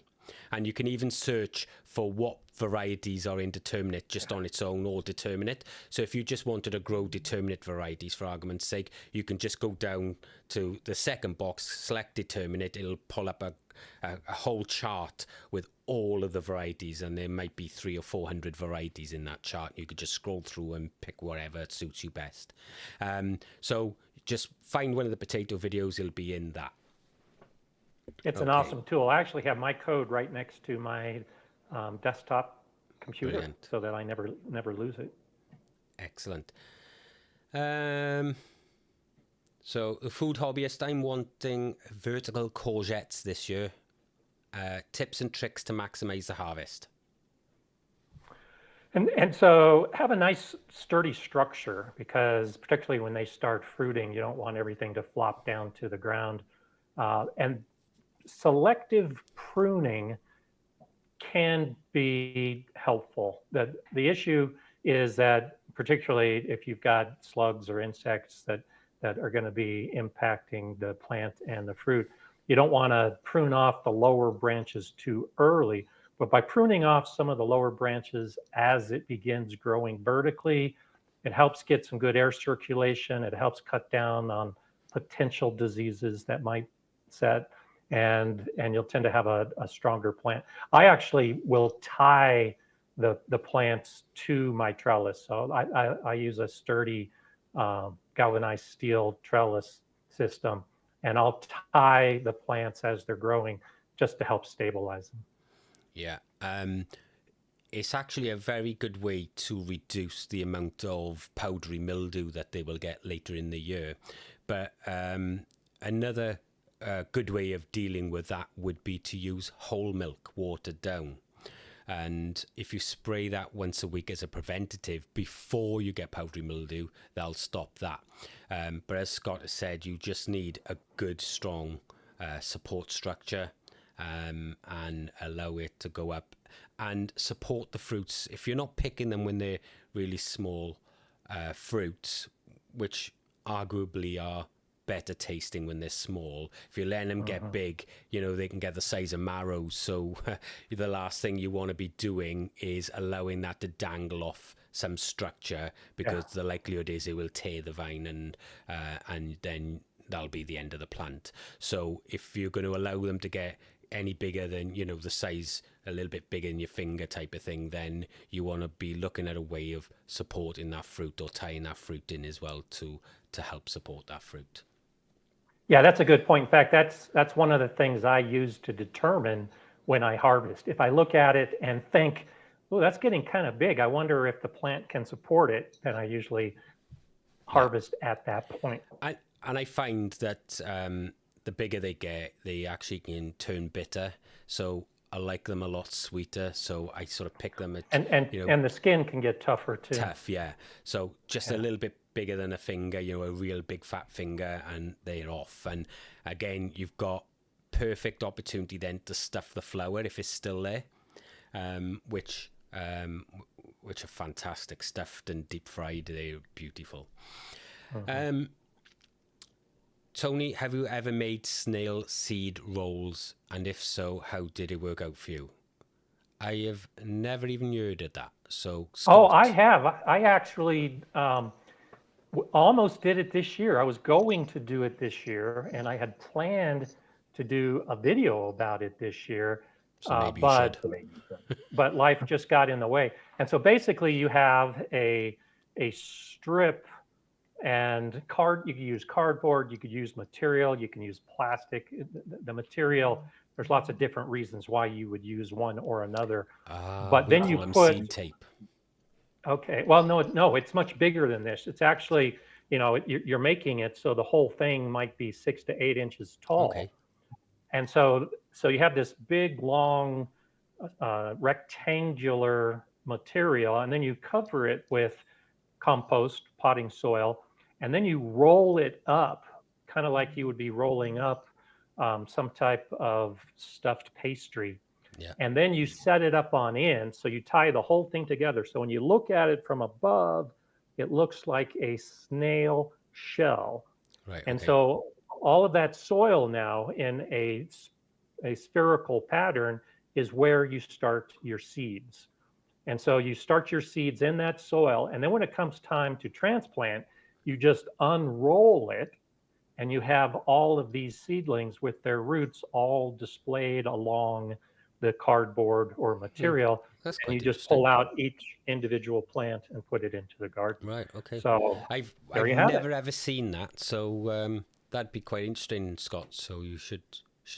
And you can even search for what varieties are indeterminate just on its own, or determinate. So if you just wanted to grow determinate varieties, for argument's sake, you can just go down to the second box, select determinate. It'll pull up a whole chart with all of the varieties, and there might be 300 or 400 varieties in that chart. You could just scroll through and pick whatever suits you best. So just find one of the potato videos. It'll be in that. It's an awesome tool. I actually have my code right next to my desktop computer. Brilliant. So that I never lose it. Excellent. So the food hobbyist, I'm wanting vertical courgettes this year. Tips and tricks to maximize the harvest. And so have a nice sturdy structure, because particularly when they start fruiting, you don't want everything to flop down to the ground. And selective pruning can be helpful. The issue is that, particularly if you've got slugs or insects that are going to be impacting the plant and the fruit, you don't want to prune off the lower branches too early. But by pruning off some of the lower branches as it begins growing vertically, it helps get some good air circulation. It helps cut down on potential diseases that might set, and you'll tend to have a stronger plant. I actually will tie the plants to my trellis. So I use a sturdy galvanized steel trellis system, and I'll tie the plants as they're growing just to help stabilize them. Yeah. It's actually a very good way to reduce the amount of powdery mildew that they will get later in the year. But another good way of dealing with that would be to use whole milk watered down. And if you spray that once a week as a preventative before you get powdery mildew, that'll stop that. But as Scott has said, you just need a good, strong support structure, and allow it to go up and support the fruits. If you're not picking them when they're really small fruits, which arguably are better tasting when they're small, if you let them get big, they can get the size of marrows. So the last thing you want to be doing is allowing that to dangle off some structure, because the likelihood is it will tear the vine, and then that'll be the end of the plant. So if you're going to allow them to get any bigger than the size, a little bit bigger than your finger type of thing, then you want to be looking at a way of supporting that fruit, or tying that fruit in as well to help support that fruit. Yeah, that's a good point. In fact, that's one of the things I use to determine when I harvest. If I look at it and think, oh, that's getting kind of big, I wonder if the plant can support it, then I usually harvest at that point. And I find that the bigger they get, they actually can turn bitter. So I like them a lot sweeter. So I sort of pick them at, and the skin can get tougher too. Tough, yeah. So just a little bit bigger than a finger, a real big fat finger, and they're off. And again, you've got perfect opportunity then to stuff the flour if it's still there, which are fantastic, stuffed and deep fried. They're beautiful. Tony, have you ever made snail seed rolls? And if so, how did it work out for you? I have never even heard of that. So, Scott. Oh, I have. I actually almost did it this year. I was going to do it this year, and I had planned to do a video about it this year. So maybe but life just got in the way. And so basically you have a strip and you can use cardboard, you could use material, you can use plastic. The material, there's lots of different reasons why you would use one or another. But then you put seed tape. Okay, well, no, it's much bigger than this. It's actually, you're making it so the whole thing might be 6 to 8 inches tall. Okay. And so you have this big, long rectangular material, and then you cover it with compost, potting soil, and then you roll it up, kind of like you would be rolling up some type of stuffed pastry. Yeah. And then you set it up on end. So you tie the whole thing together. So when you look at it from above, it looks like a snail shell. Right. And Okay. so all of that soil now in a spherical pattern is where you start your seeds. And so you start your seeds in that soil. And then when it comes time to transplant, you just unroll it and you have all of these seedlings with their roots all displayed along the cardboard or material. That's And you quite just interesting. pull out each individual plant and put it into the garden. Right. Okay. So I've there you have never it. ever seen that, so that'd be quite interesting, Scott. So you should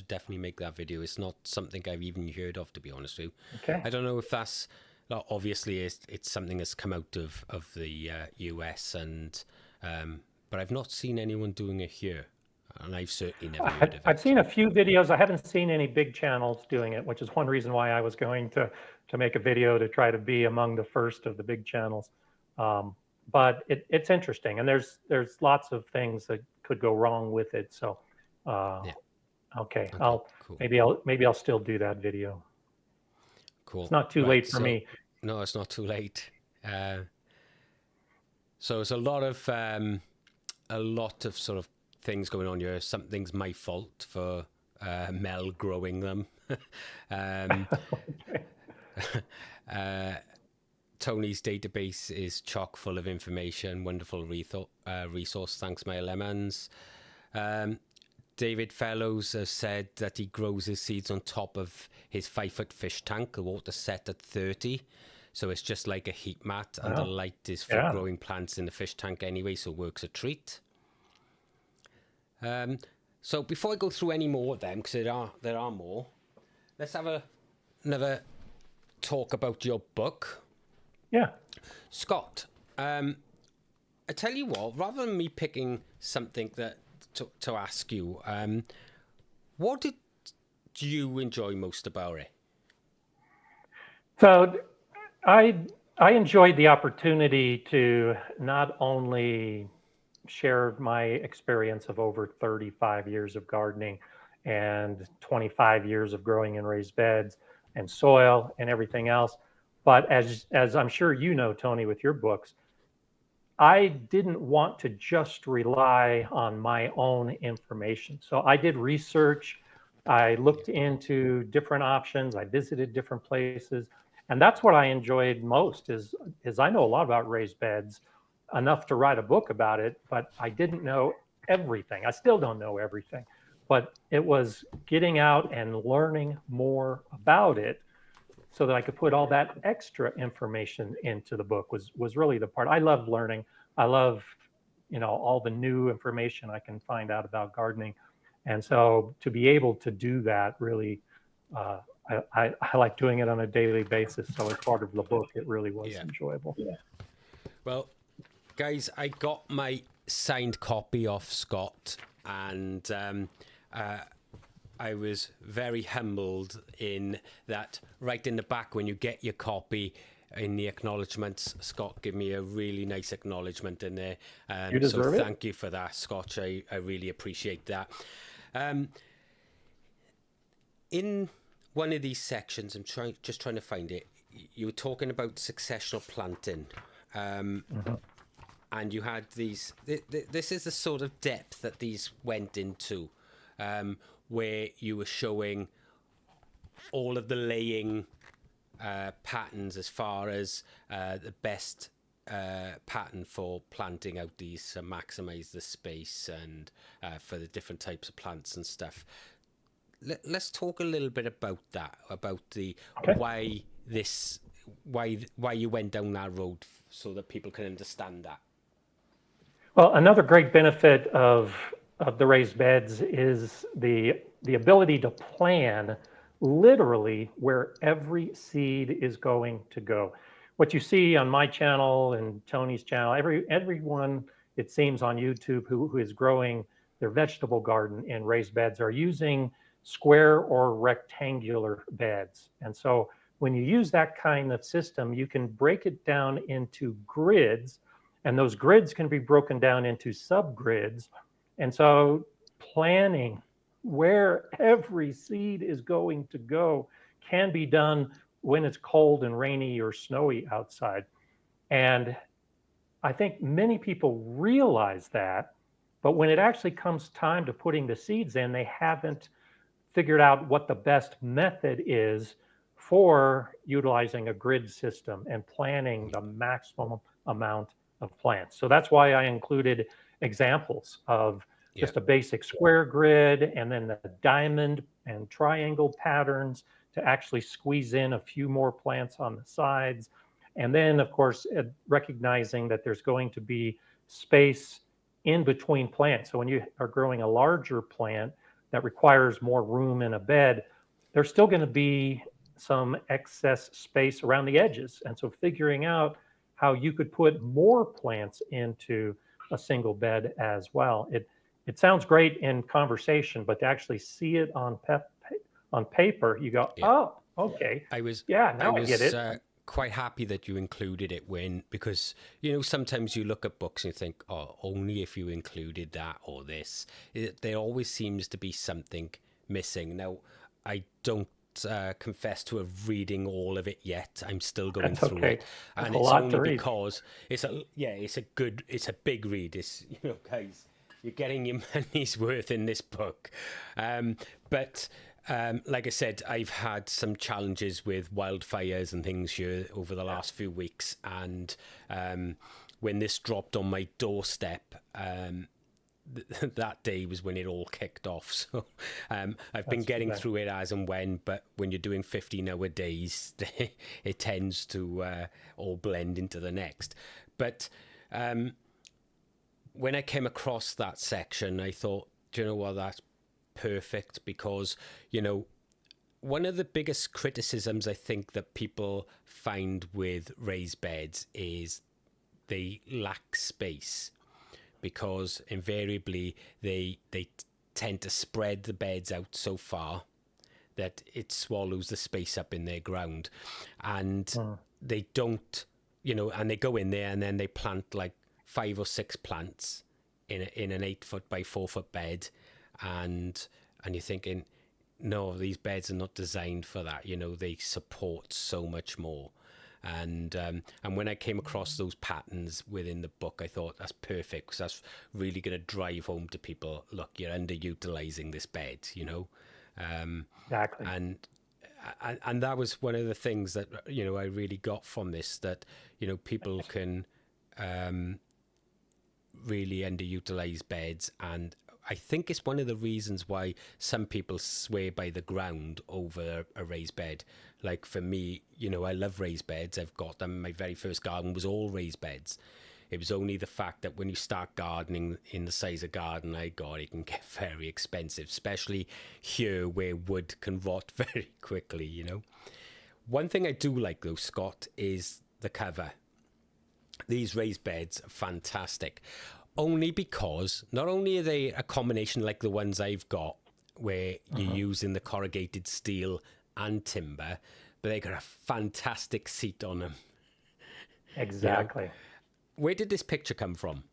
definitely make that video. It's not something I've even heard of, to be honest with you. Okay. I don't know if that's obviously it's something that's come out of the US, and but I've not seen anyone doing it here, and I've certainly never heard of it. I've seen a few videos. I haven't seen any big channels doing it, which is one reason why I was going to make a video to try to be among the first of the big channels. But it's interesting, and there's lots of things that could go wrong with it. So, Yeah. okay, Cool. maybe I'll still do that video. Cool. It's not too late for me. No, it's not too late. So it's a lot of sort of things going on here. Something's my fault for Mel growing them. Tony's database is chock full of information. Wonderful resource. Thanks, Maya Lemons. David Fellows has said that he grows his seeds on top of his 5-foot fish tank. The water's set at 30. So it's just like a heat mat, and the light is for growing plants in the fish tank anyway, so works a treat. So before I go through any more of them, because there are more, let's have another talk about your book. Yeah. Scott, I tell you what, rather than me picking something that to ask you, what did you enjoy most about it? So I enjoyed the opportunity to not only share my experience of over 35 years of gardening and 25 years of growing in raised beds and soil and everything else, but as I'm sure you know, Tony, with your books, I didn't want to just rely on my own information. So I did research, I looked into different options, I visited different places. And that's what I enjoyed most is I know a lot about raised beds, enough to write a book about it, but I didn't know everything. I still don't know everything, but it was getting out and learning more about it so that I could put all that extra information into the book was really the part. I love learning. I love, all the new information I can find out about gardening. And so to be able to do that really, I like doing it on a daily basis. So as part of the book, it really was enjoyable. Yeah. Well, guys, I got my signed copy off Scott, and I was very humbled in that right in the back when you get your copy, in the acknowledgements, Scott gave me a really nice acknowledgement in there. You deserve it. Thank you for that, Scott. I really appreciate that. In one of these sections, I'm just trying to find it. You were talking about successional planting, and you had these. This is the sort of depth that these went into, where you were showing all of the laying patterns as far as the best pattern for planting out these to maximize the space and for the different types of plants and stuff. Let's talk a little bit about that, about the why you went down that road, so that people can understand that. Well, another great benefit of the raised beds is the ability to plan literally where every seed is going to go. What you see on my channel and Tony's channel, everyone, it seems, on YouTube who is growing their vegetable garden in raised beds are using square or rectangular beds. And so when you use that kind of system, you can break it down into grids, and those grids can be broken down into subgrids. And so planning where every seed is going to go can be done when it's cold and rainy or snowy outside. And I think many people realize that, but when it actually comes time to putting the seeds in, they haven't figured out what the best method is for utilizing a grid system and planning the maximum amount of plants. So that's why I included examples of just a basic square grid and then the diamond and triangle patterns to actually squeeze in a few more plants on the sides. And then, of course, recognizing that there's going to be space in between plants. So when you are growing a larger plant that requires more room in a bed, there's still going to be some excess space around the edges. And so figuring out how you could put more plants into a single bed as well. It sounds great in conversation, but to actually see it on paper, you go, oh, okay. I was get it. Quite happy that you included it because, sometimes you look at books and you think, oh, only if you included that or this. There always seems to be something missing. Now, I don't confess to have reading all of it yet. I'm still going through it, and it's only because it's a big read. It's, guys, you're getting your money's worth in this book. But like I said, I've had some challenges with wildfires and things here over the last few weeks, and when this dropped on my doorstep, that day was when it all kicked off. So I've been getting through it as and when, but when you're doing 15-hour days, it tends to all blend into the next. But when I came across that section, I thought, do you know what, that's perfect, because, one of the biggest criticisms I think that people find with raised beds is they lack space, because invariably they tend to spread the beds out so far that it swallows the space up in their ground, and they don't, and they go in there and then they plant like 5 or 6 plants in an 8-foot by 4-foot bed, and you're thinking, no, these beds are not designed for that. They support so much more. And when I came across those patterns within the book, I thought that's perfect, because that's really going to drive home to people, look, you're underutilizing this bed, Exactly. And that was one of the things that, I really got from this, that, people can really underutilize beds. And I think it's one of the reasons why some people swear by the ground over a raised bed. Like for me, I love raised beds. I've got them. My very first garden was all raised beds. It was only the fact that when you start gardening in the size of garden I got, it can get very expensive, especially here where wood can rot very quickly, One thing I do like though, Scott, is the cover. These raised beds are fantastic. Only because not only are they a combination like the ones I've got, where you're using the corrugated steel and timber, but they got a fantastic seat on them. Exactly. Where did this picture come from?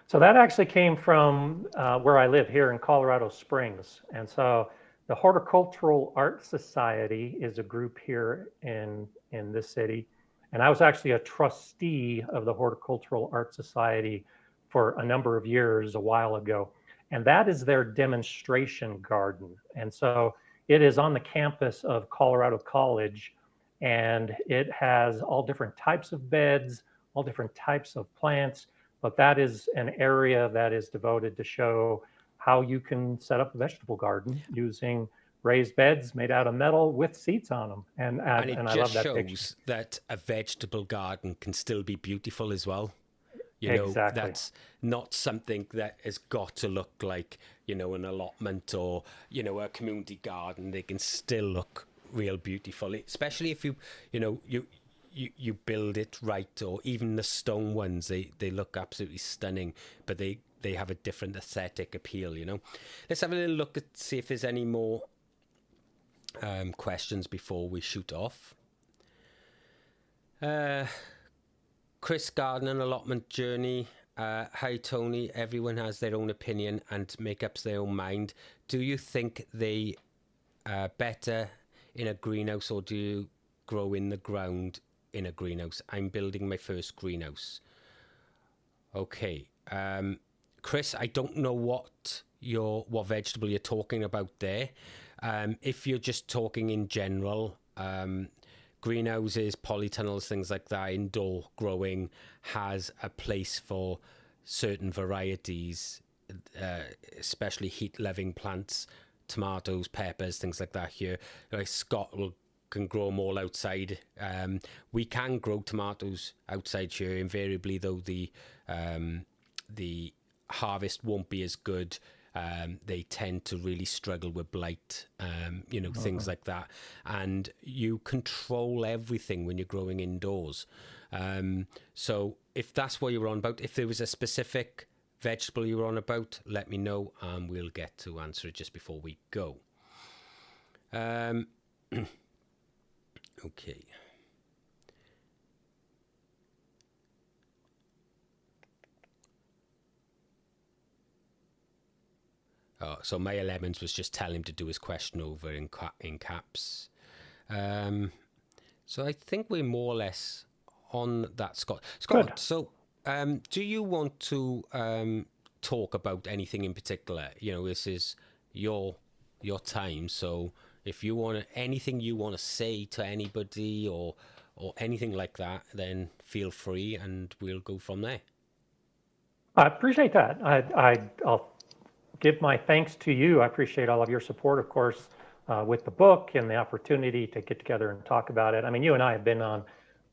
So that actually came from where I live here in Colorado Springs. And so the Horticultural Art Society is a group here in this city. And I was actually a trustee of the Horticultural Art Society for a number of years a while ago. And that is their demonstration garden. And so it is on the campus of Colorado College, and it has all different types of beds, all different types of plants, but that is an area that is devoted to show how you can set up a vegetable garden using raised beds made out of metal with seats on them. And I love that picture. Shows that a vegetable garden can still be beautiful as well. Exactly. That's not something that has got to look like, an allotment or, a community garden. They can still look real beautiful, especially if you build it right, or even the stone ones, they look absolutely stunning, but they have a different aesthetic appeal, Let's have a little look see if there's any more questions before we shoot off. Chris Gardner, allotment journey. Hi Tony, everyone has their own opinion and make up their own mind. Do you think they are better in a greenhouse, or do you grow in the ground in a greenhouse? I'm building my first greenhouse. Okay, Chris, I don't know what vegetable you're talking about there. If you're just talking in general, greenhouses, polytunnels, things like that, indoor growing has a place for certain varieties, especially heat-loving plants, tomatoes, peppers, things like that here. Like Scott can grow them all outside. We can grow tomatoes outside here. Invariably, though, the harvest won't be as good. They tend to really struggle with blight, things like that. And you control everything when you're growing indoors. So if that's what you were on about, if there was a specific vegetable you were on about, let me know and we'll get to answer it just before we go. Okay. So Maya Lemons was just telling him to do his question over in caps. So I think we're more or less on that, Scott. Scott, good. So do you want to talk about anything in particular? This is your time. So if you want anything you want to say to anybody or anything like that, then feel free and we'll go from there. I appreciate that. I'll give my thanks to you. I appreciate all of your support, of course, with the book and the opportunity to get together and talk about it. I mean, you and I have been on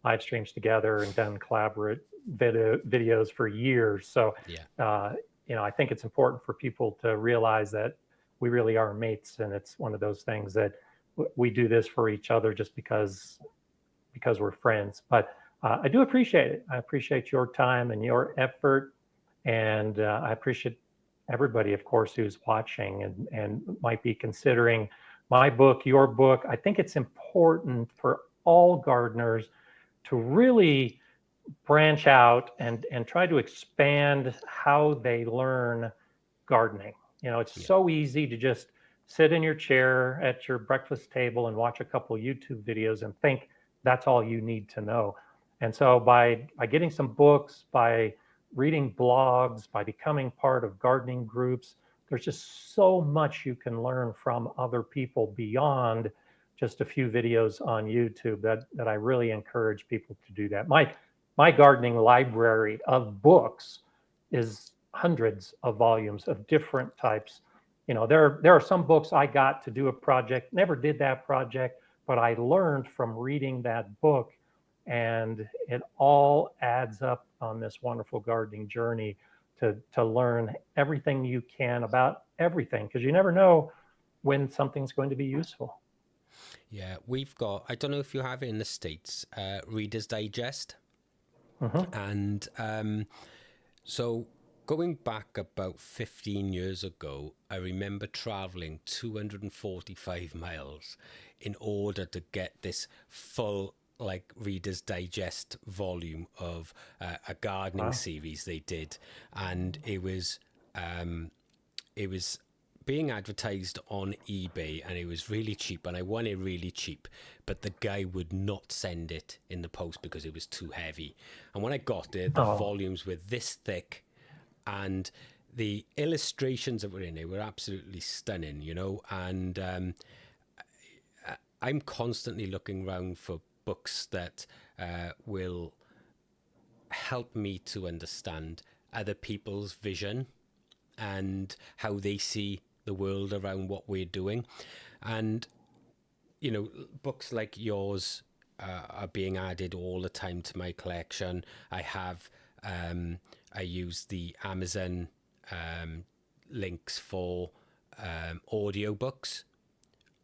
live streams together and done collaborate videos for years. So, I think it's important for people to realize that we really are mates, and it's one of those things that we do this for each other just because we're friends. But I do appreciate it. I appreciate your time and your effort, and I appreciate everybody, of course, who's watching and might be considering my book, your book. I think it's important for all gardeners to really branch out and try to expand how they learn gardening. It's so easy to just sit in your chair at your breakfast table and watch a couple YouTube videos and think that's all you need to know. And so by getting some books, by reading blogs, by becoming part of gardening groups, there's just so much you can learn from other people beyond just a few videos on YouTube that I really encourage people to do that. My gardening library of books is hundreds of volumes of different types. There are some books I got to do a project, never did that project, but I learned from reading that book, and it all adds up on this wonderful gardening journey to learn everything you can about everything, because you never know when something's going to be useful. Yeah, we've got, I don't know if you have it in the States, Reader's Digest. And so going back about 15 years ago, I remember traveling 245 miles in order to get this full Reader's Digest volume of a gardening series they did, and it was being advertised on eBay, and it was really cheap, and I won it really cheap, but the guy would not send it in the post because it was too heavy. And when I got it, the volumes were this thick, and the illustrations that were in it were absolutely stunning, and I'm constantly looking around for books that will help me to understand other people's vision and how they see the world around what we're doing. And books like yours are being added all the time to my collection. I use the Amazon links for audiobooks,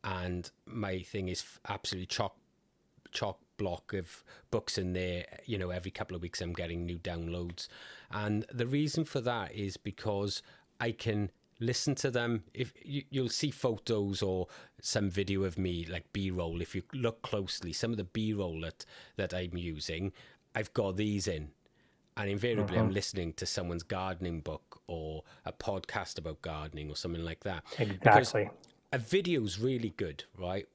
and my thing is absolutely chock block of books in there. Every couple of weeks I'm getting new downloads, and the reason for that is because I can listen to them. If you'll see photos or some video of me, like B-roll. If you look closely, some of the B-roll that I'm using, I've got these in. And invariably, I'm listening to someone's gardening book or a podcast about gardening or something like that. Exactly. Because a video's really good, right?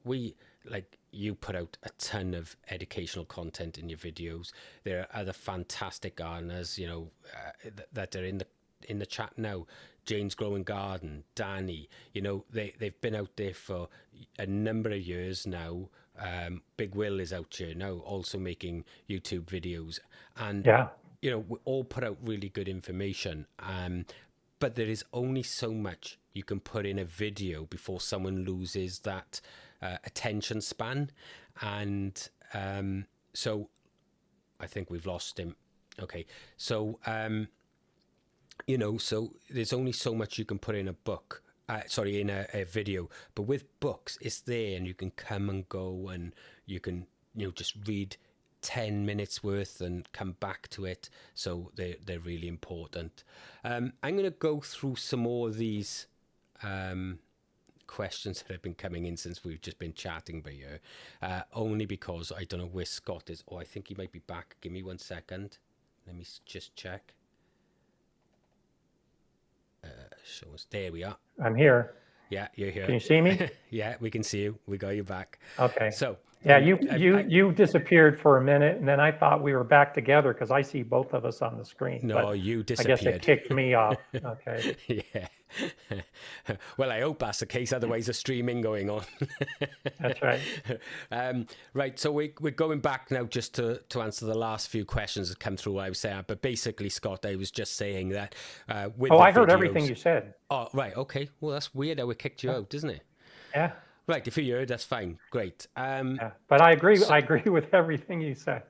You put out a ton of educational content in your videos. There are other fantastic gardeners, that are in the chat now. Jane's Growing Garden, Danny, they've been out there for a number of years now. Big Will is out here now, also making YouTube videos, and we all put out really good information. But there is only so much you can put in a video before someone loses that attention span. And so I think we've lost him. Okay. So, so there's only so much you can put in a book, in a video. But with books, it's there and you can come and go and you can, just read 10 minutes worth and come back to it. So they're really important. I'm going to go through some more of these questions that have been coming in since we've just been chatting by here, only because I don't know where Scott is. I think he might be back. Give me 1 second. Let me just check. Show us. There we are. I'm here. Yeah, you're here. Can you see me? Yeah, we can see you. We got you back. Okay. So yeah, you disappeared for a minute, and then I thought we were back together because I see both of us on the screen. No, you disappeared. I guess it kicked me off. Okay. Yeah. Well, I hope that's the case. Otherwise, there's streaming going on. That's right. Right. So we're going back now just to answer the last few questions that come through. I was saying, but basically, Scott, I was just saying that with I heard everything you said. Oh, right. Okay. Well, that's weird how it kicked you out, isn't it? Yeah. Right. If you heard, that's fine. Great. Yeah. But I agree. I agree with everything you said.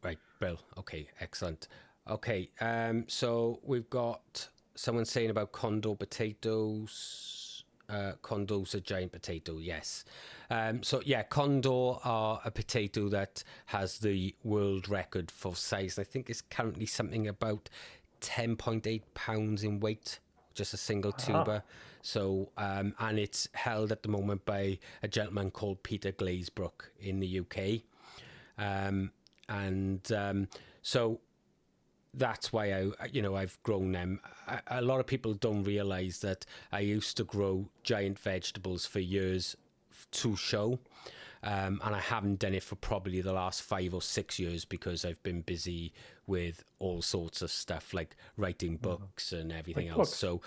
Right. Bill. Okay. Excellent. Okay. So we've got someone saying about condor potatoes. Condor's a giant potato. Yes. So yeah, condor are a potato that has the world record for size. I think it's currently something about 10.8 pounds in weight, just a single tuber. So, and it's held at the moment by a gentleman called Peter Glazebrook in the UK. So that's why I've grown them. A lot of people don't realize that I used to grow giant vegetables for years to show. And I haven't done it for probably the last 5 or 6 years because I've been busy with all sorts of stuff like writing books and everything else. Books. So,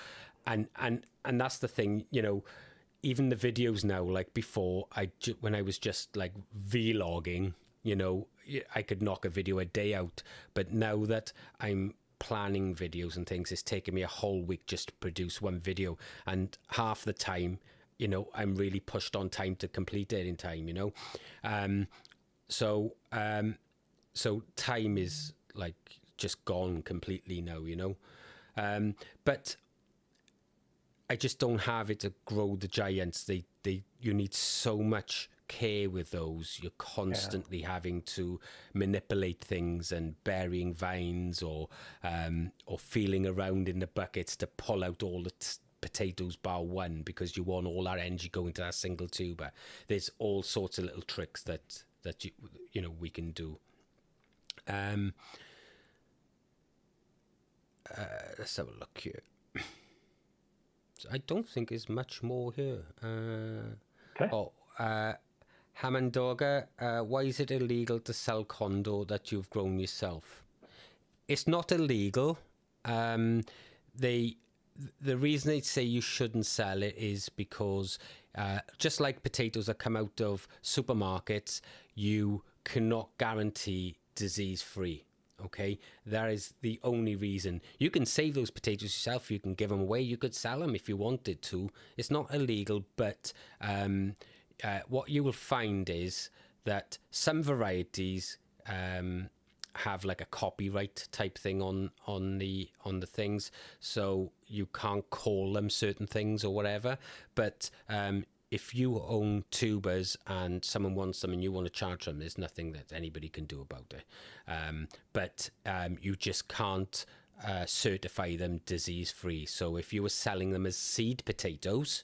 and that's the thing, even the videos now, like before, when I was just like vlogging, I could knock a video a day out. But now that I'm planning videos and things, it's taken me a whole week just to produce one video. And half the time, I'm really pushed on time to complete it in time, So time is like just gone completely now, but I just don't have it to grow the giants. You need so much care with those. You're constantly having to manipulate things and burying vines or feeling around in the buckets to pull out all the potatoes bar one because you want all that energy going to that single tuber. There's all sorts of little tricks that we can do. Let's have a look here. I don't think there's much more here. Okay. Hamandorga, why is it illegal to sell condor that you've grown yourself? It's not illegal. The reason they say you shouldn't sell it is because just like potatoes that come out of supermarkets, you cannot guarantee disease-free. Okay, that is the only reason. You can save those potatoes yourself. You can give them away. You could sell them if you wanted to. It's not illegal, but what you will find is that some varieties have like a copyright type thing on the things, so you can't call them certain things or whatever. But if you own tubers and someone wants them and you want to charge them, there's nothing that anybody can do about it. But you just can't certify them disease free. So if you were selling them as seed potatoes,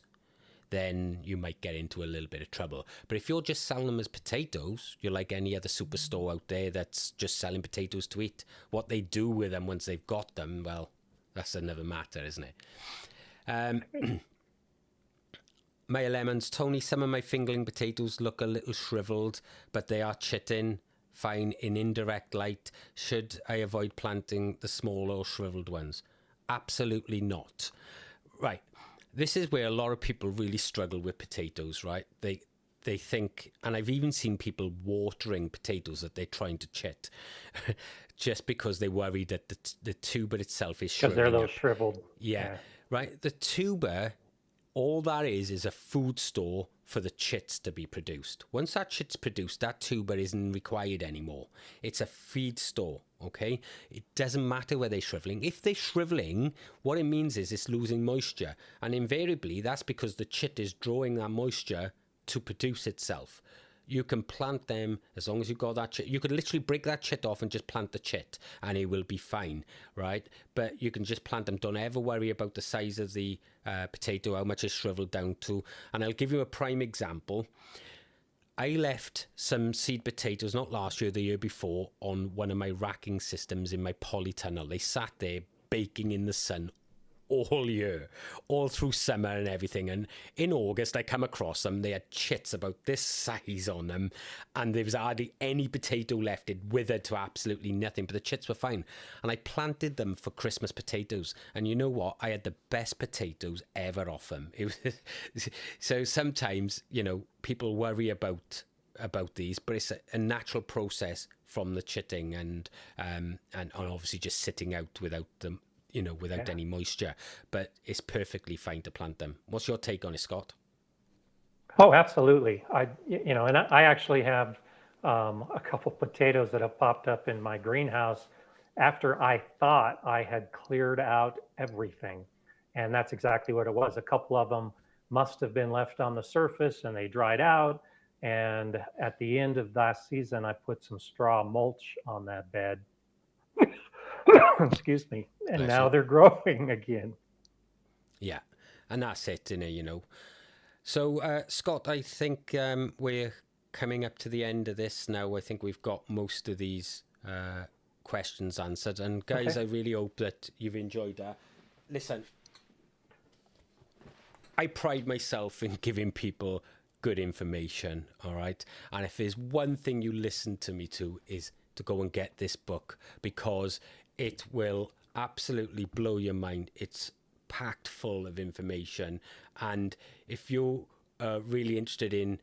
then you might get into a little bit of trouble. But if you're just selling them as potatoes, you're like any other superstore out there that's just selling potatoes to eat. What they do with them once they've got them, well, that's another matter, isn't it? Maya Lemons, Tony, some of my fingerling potatoes look a little shriveled, but they are chitting fine in indirect light. Should I avoid planting the small or shriveled ones? Absolutely not. Right. This is where a lot of people really struggle with potatoes, right? They think, and I've even seen people watering potatoes that they're trying to chit just because they worry that the tuber itself is shriveling Because they're those up. shriveled. Yeah, right. The tuber, all that is a food store for the chits to be produced. Once that chit's produced, that tuber isn't required anymore. It's a feed store, okay? It doesn't matter where they're shriveling. If they're shriveling, what it means is it's losing moisture. And invariably, that's because the chit is drawing that moisture to produce itself. You can plant them as long as you've got that chit. You could literally break that chit off and just plant the chit and it will be fine, right? But you can just plant them. Don't ever worry about the size of the potato, how much it's shriveled down to. And I'll give you a prime example. I left some seed potatoes, not last year, the year before, on one of my racking systems in my polytunnel. They sat there baking in the sun all year, all through summer and everything. And in August, I come across them. They had chits about this size on them, and there was hardly any potato left. It withered to absolutely nothing, but the chits were fine. And I planted them for Christmas potatoes. And you know what? I had the best potatoes ever off them. It was so sometimes, you know, people worry about these, but it's a natural process from the chitting and obviously just sitting out without them, you know, without any moisture, but it's perfectly fine to plant them. What's your take on it, Scott? Oh, absolutely. And I actually have a couple potatoes that have popped up in my greenhouse after I thought I had cleared out everything. And that's exactly what it was. A couple of them must have been left on the surface and they dried out. And at the end of last season, I put some straw mulch on that bed. Excuse me. And Bless now you. they're growing again. Yeah, and that's it, you know. So, Scott, I think we're coming up to the end of this now. I think we've got most of these questions answered. And guys, I really hope that you've enjoyed that. Listen, I pride myself in giving people good information, all right? And if there's one thing you listen to me to is to go and get this book, because it will absolutely blow your mind. It's packed full of information. And if you're really interested in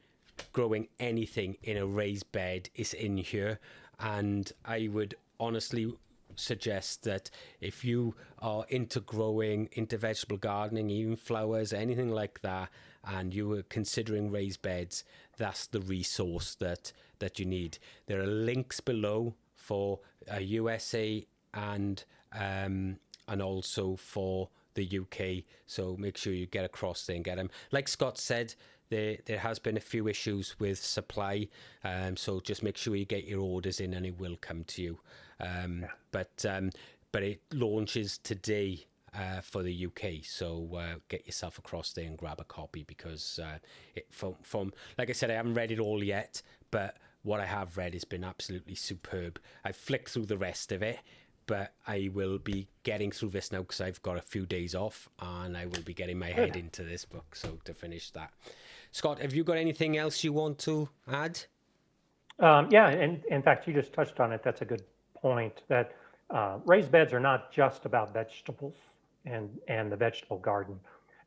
growing anything in a raised bed, it's in here. And I would honestly suggest that if you are into growing, into vegetable gardening, even flowers, anything like that, and you were considering raised beds, that's the resource that you need. There are links below for USA and also for the UK, so make sure you get across there and get them. Like Scott said, there has been a few issues with supply, so just make sure you get your orders in and it will come to you. But it launches today for the UK, so get yourself across there and grab a copy, because from like I said, I haven't read it all yet, but what I have read has been absolutely superb. I've flicked through the rest of it, but I will be getting through this now because I've got a few days off, and I will be getting my head into this book, so to finish that. Scott, have you got anything else you want to add? Yeah, and in fact, you just touched on it. That's a good point, that raised beds are not just about vegetables and the vegetable garden.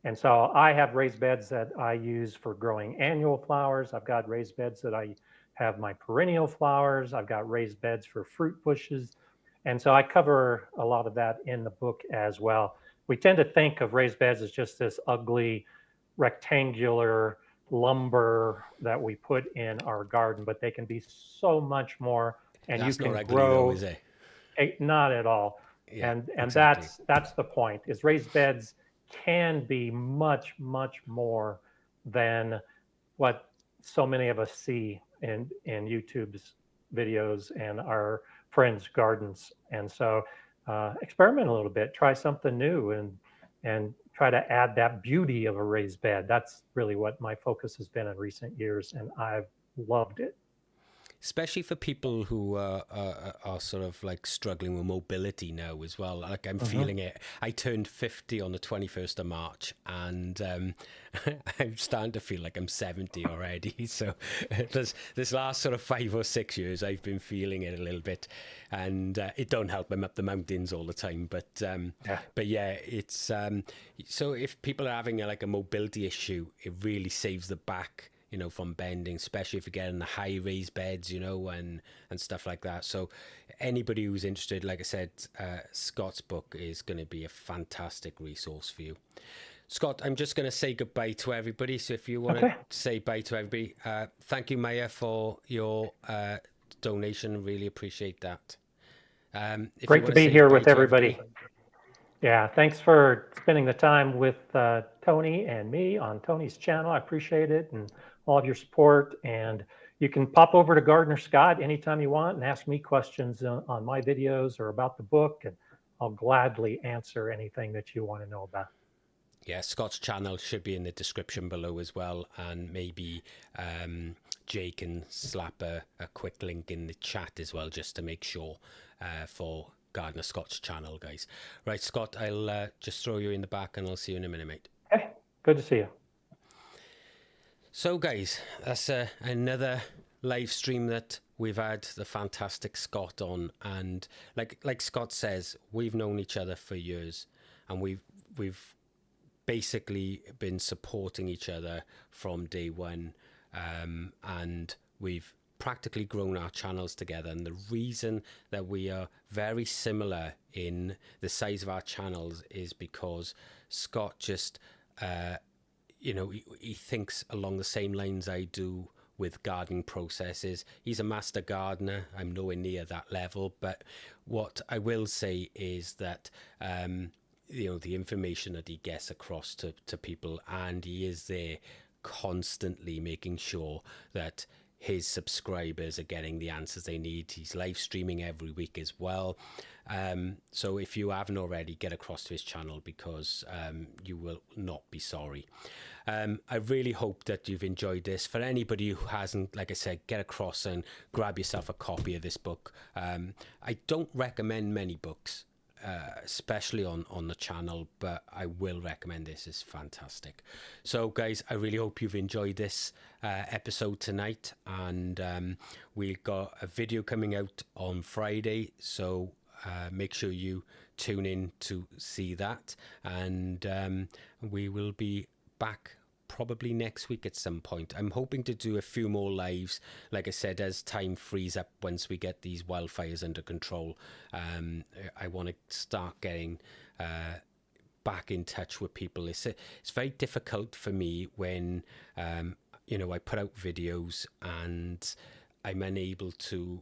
And so I have raised beds that I use for growing annual flowers. I've got raised beds that I have my perennial flowers. I've got raised beds for fruit bushes. And so I cover a lot of that in the book as well. We tend to think of raised beds as just this ugly rectangular lumber that we put in our garden, but they can be so much more. And That's you can not ugly grow, though, is it? not at all. Yeah, And exactly. that's the point, is raised beds can be much, much more than what so many of us see in YouTube's videos and our friends' gardens. And so experiment a little bit, try something new, and try to add that beauty of a raised bed. That's really what my focus has been in recent years, and I've loved it. Especially for people who are sort of like struggling with mobility now as well. Like I'm Hmm. feeling it. I turned 50 on the 21st of March, and I'm starting to feel like I'm 70 already. So this last sort of 5 or 6 years, I've been feeling it a little bit, and it don't help. I'm up the mountains all the time, Yeah. but yeah, it's so if people are having like a mobility issue, it really saves the back, from bending, especially if you get in the high raised beds, and stuff like that. So anybody who's interested, like I said, Scott's book is going to be a fantastic resource for you. Scott, I'm just going to say goodbye to everybody. So if you want Okay. to say bye to everybody, thank you, Maya, for your donation. Really appreciate that. If you Great to want to be say here bye with to everybody. everybody. Yeah, thanks for spending the time with Tony and me on Tony's channel. I appreciate it and all of your support. And you can pop over to Gardner Scott anytime you want and ask me questions on my videos or about the book, and I'll gladly answer anything that you want to know about. Yeah, Scott's channel should be in the description below as well, and maybe Jay can slap a quick link in the chat as well, just to make sure for Gardener Scott's channel, guys. Right, Scott, I'll just throw you in the back, and I'll see you in a minute, mate. Okay, good to see you. So, guys, that's another live stream that we've had the fantastic Scott on, and like Scott says, we've known each other for years, and we've basically been supporting each other from day one, and we've practically grown our channels together. And the reason that we are very similar in the size of our channels is because Scott just he thinks along the same lines I do with gardening processes. He's a master gardener. I'm nowhere near that level, but what I will say is that the information that he gets across to people, and he is there constantly making sure that his subscribers are getting the answers they need. He's live streaming every week as well. So if you haven't already, get across to his channel, because you will not be sorry. I really hope that you've enjoyed this. For anybody who hasn't, like I said, get across and grab yourself a copy of this book. I don't recommend many books, especially on the channel, but I will recommend this. It's fantastic. So guys, I really hope you've enjoyed this episode tonight, and we got a video coming out on Friday, so make sure you tune in to see that, and we will be back probably next week at some point. I'm hoping to do a few more lives, like I said, as time frees up once we get these wildfires under control. I want to start getting back in touch with people. It's very difficult for me when I put out videos and I'm unable to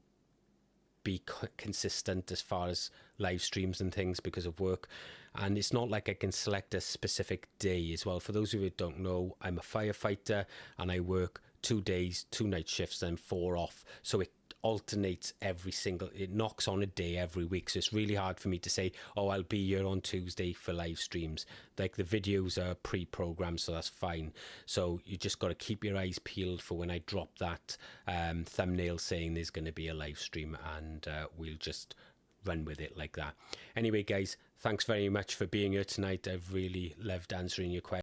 be consistent as far as live streams and things because of work. And it's not like I can select a specific day as well. For those of you who don't know, I'm a firefighter and I work 2 days, 2 night shifts, then 4 off. So it alternates it knocks on a day every week. So it's really hard for me to say, oh, I'll be here on Tuesday for live streams. Like the videos are pre-programmed, so that's fine. So you just got to keep your eyes peeled for when I drop that thumbnail saying there's going to be a live stream, and we'll just run with it like that. Anyway, guys, thanks very much for being here tonight. I've really loved answering your questions.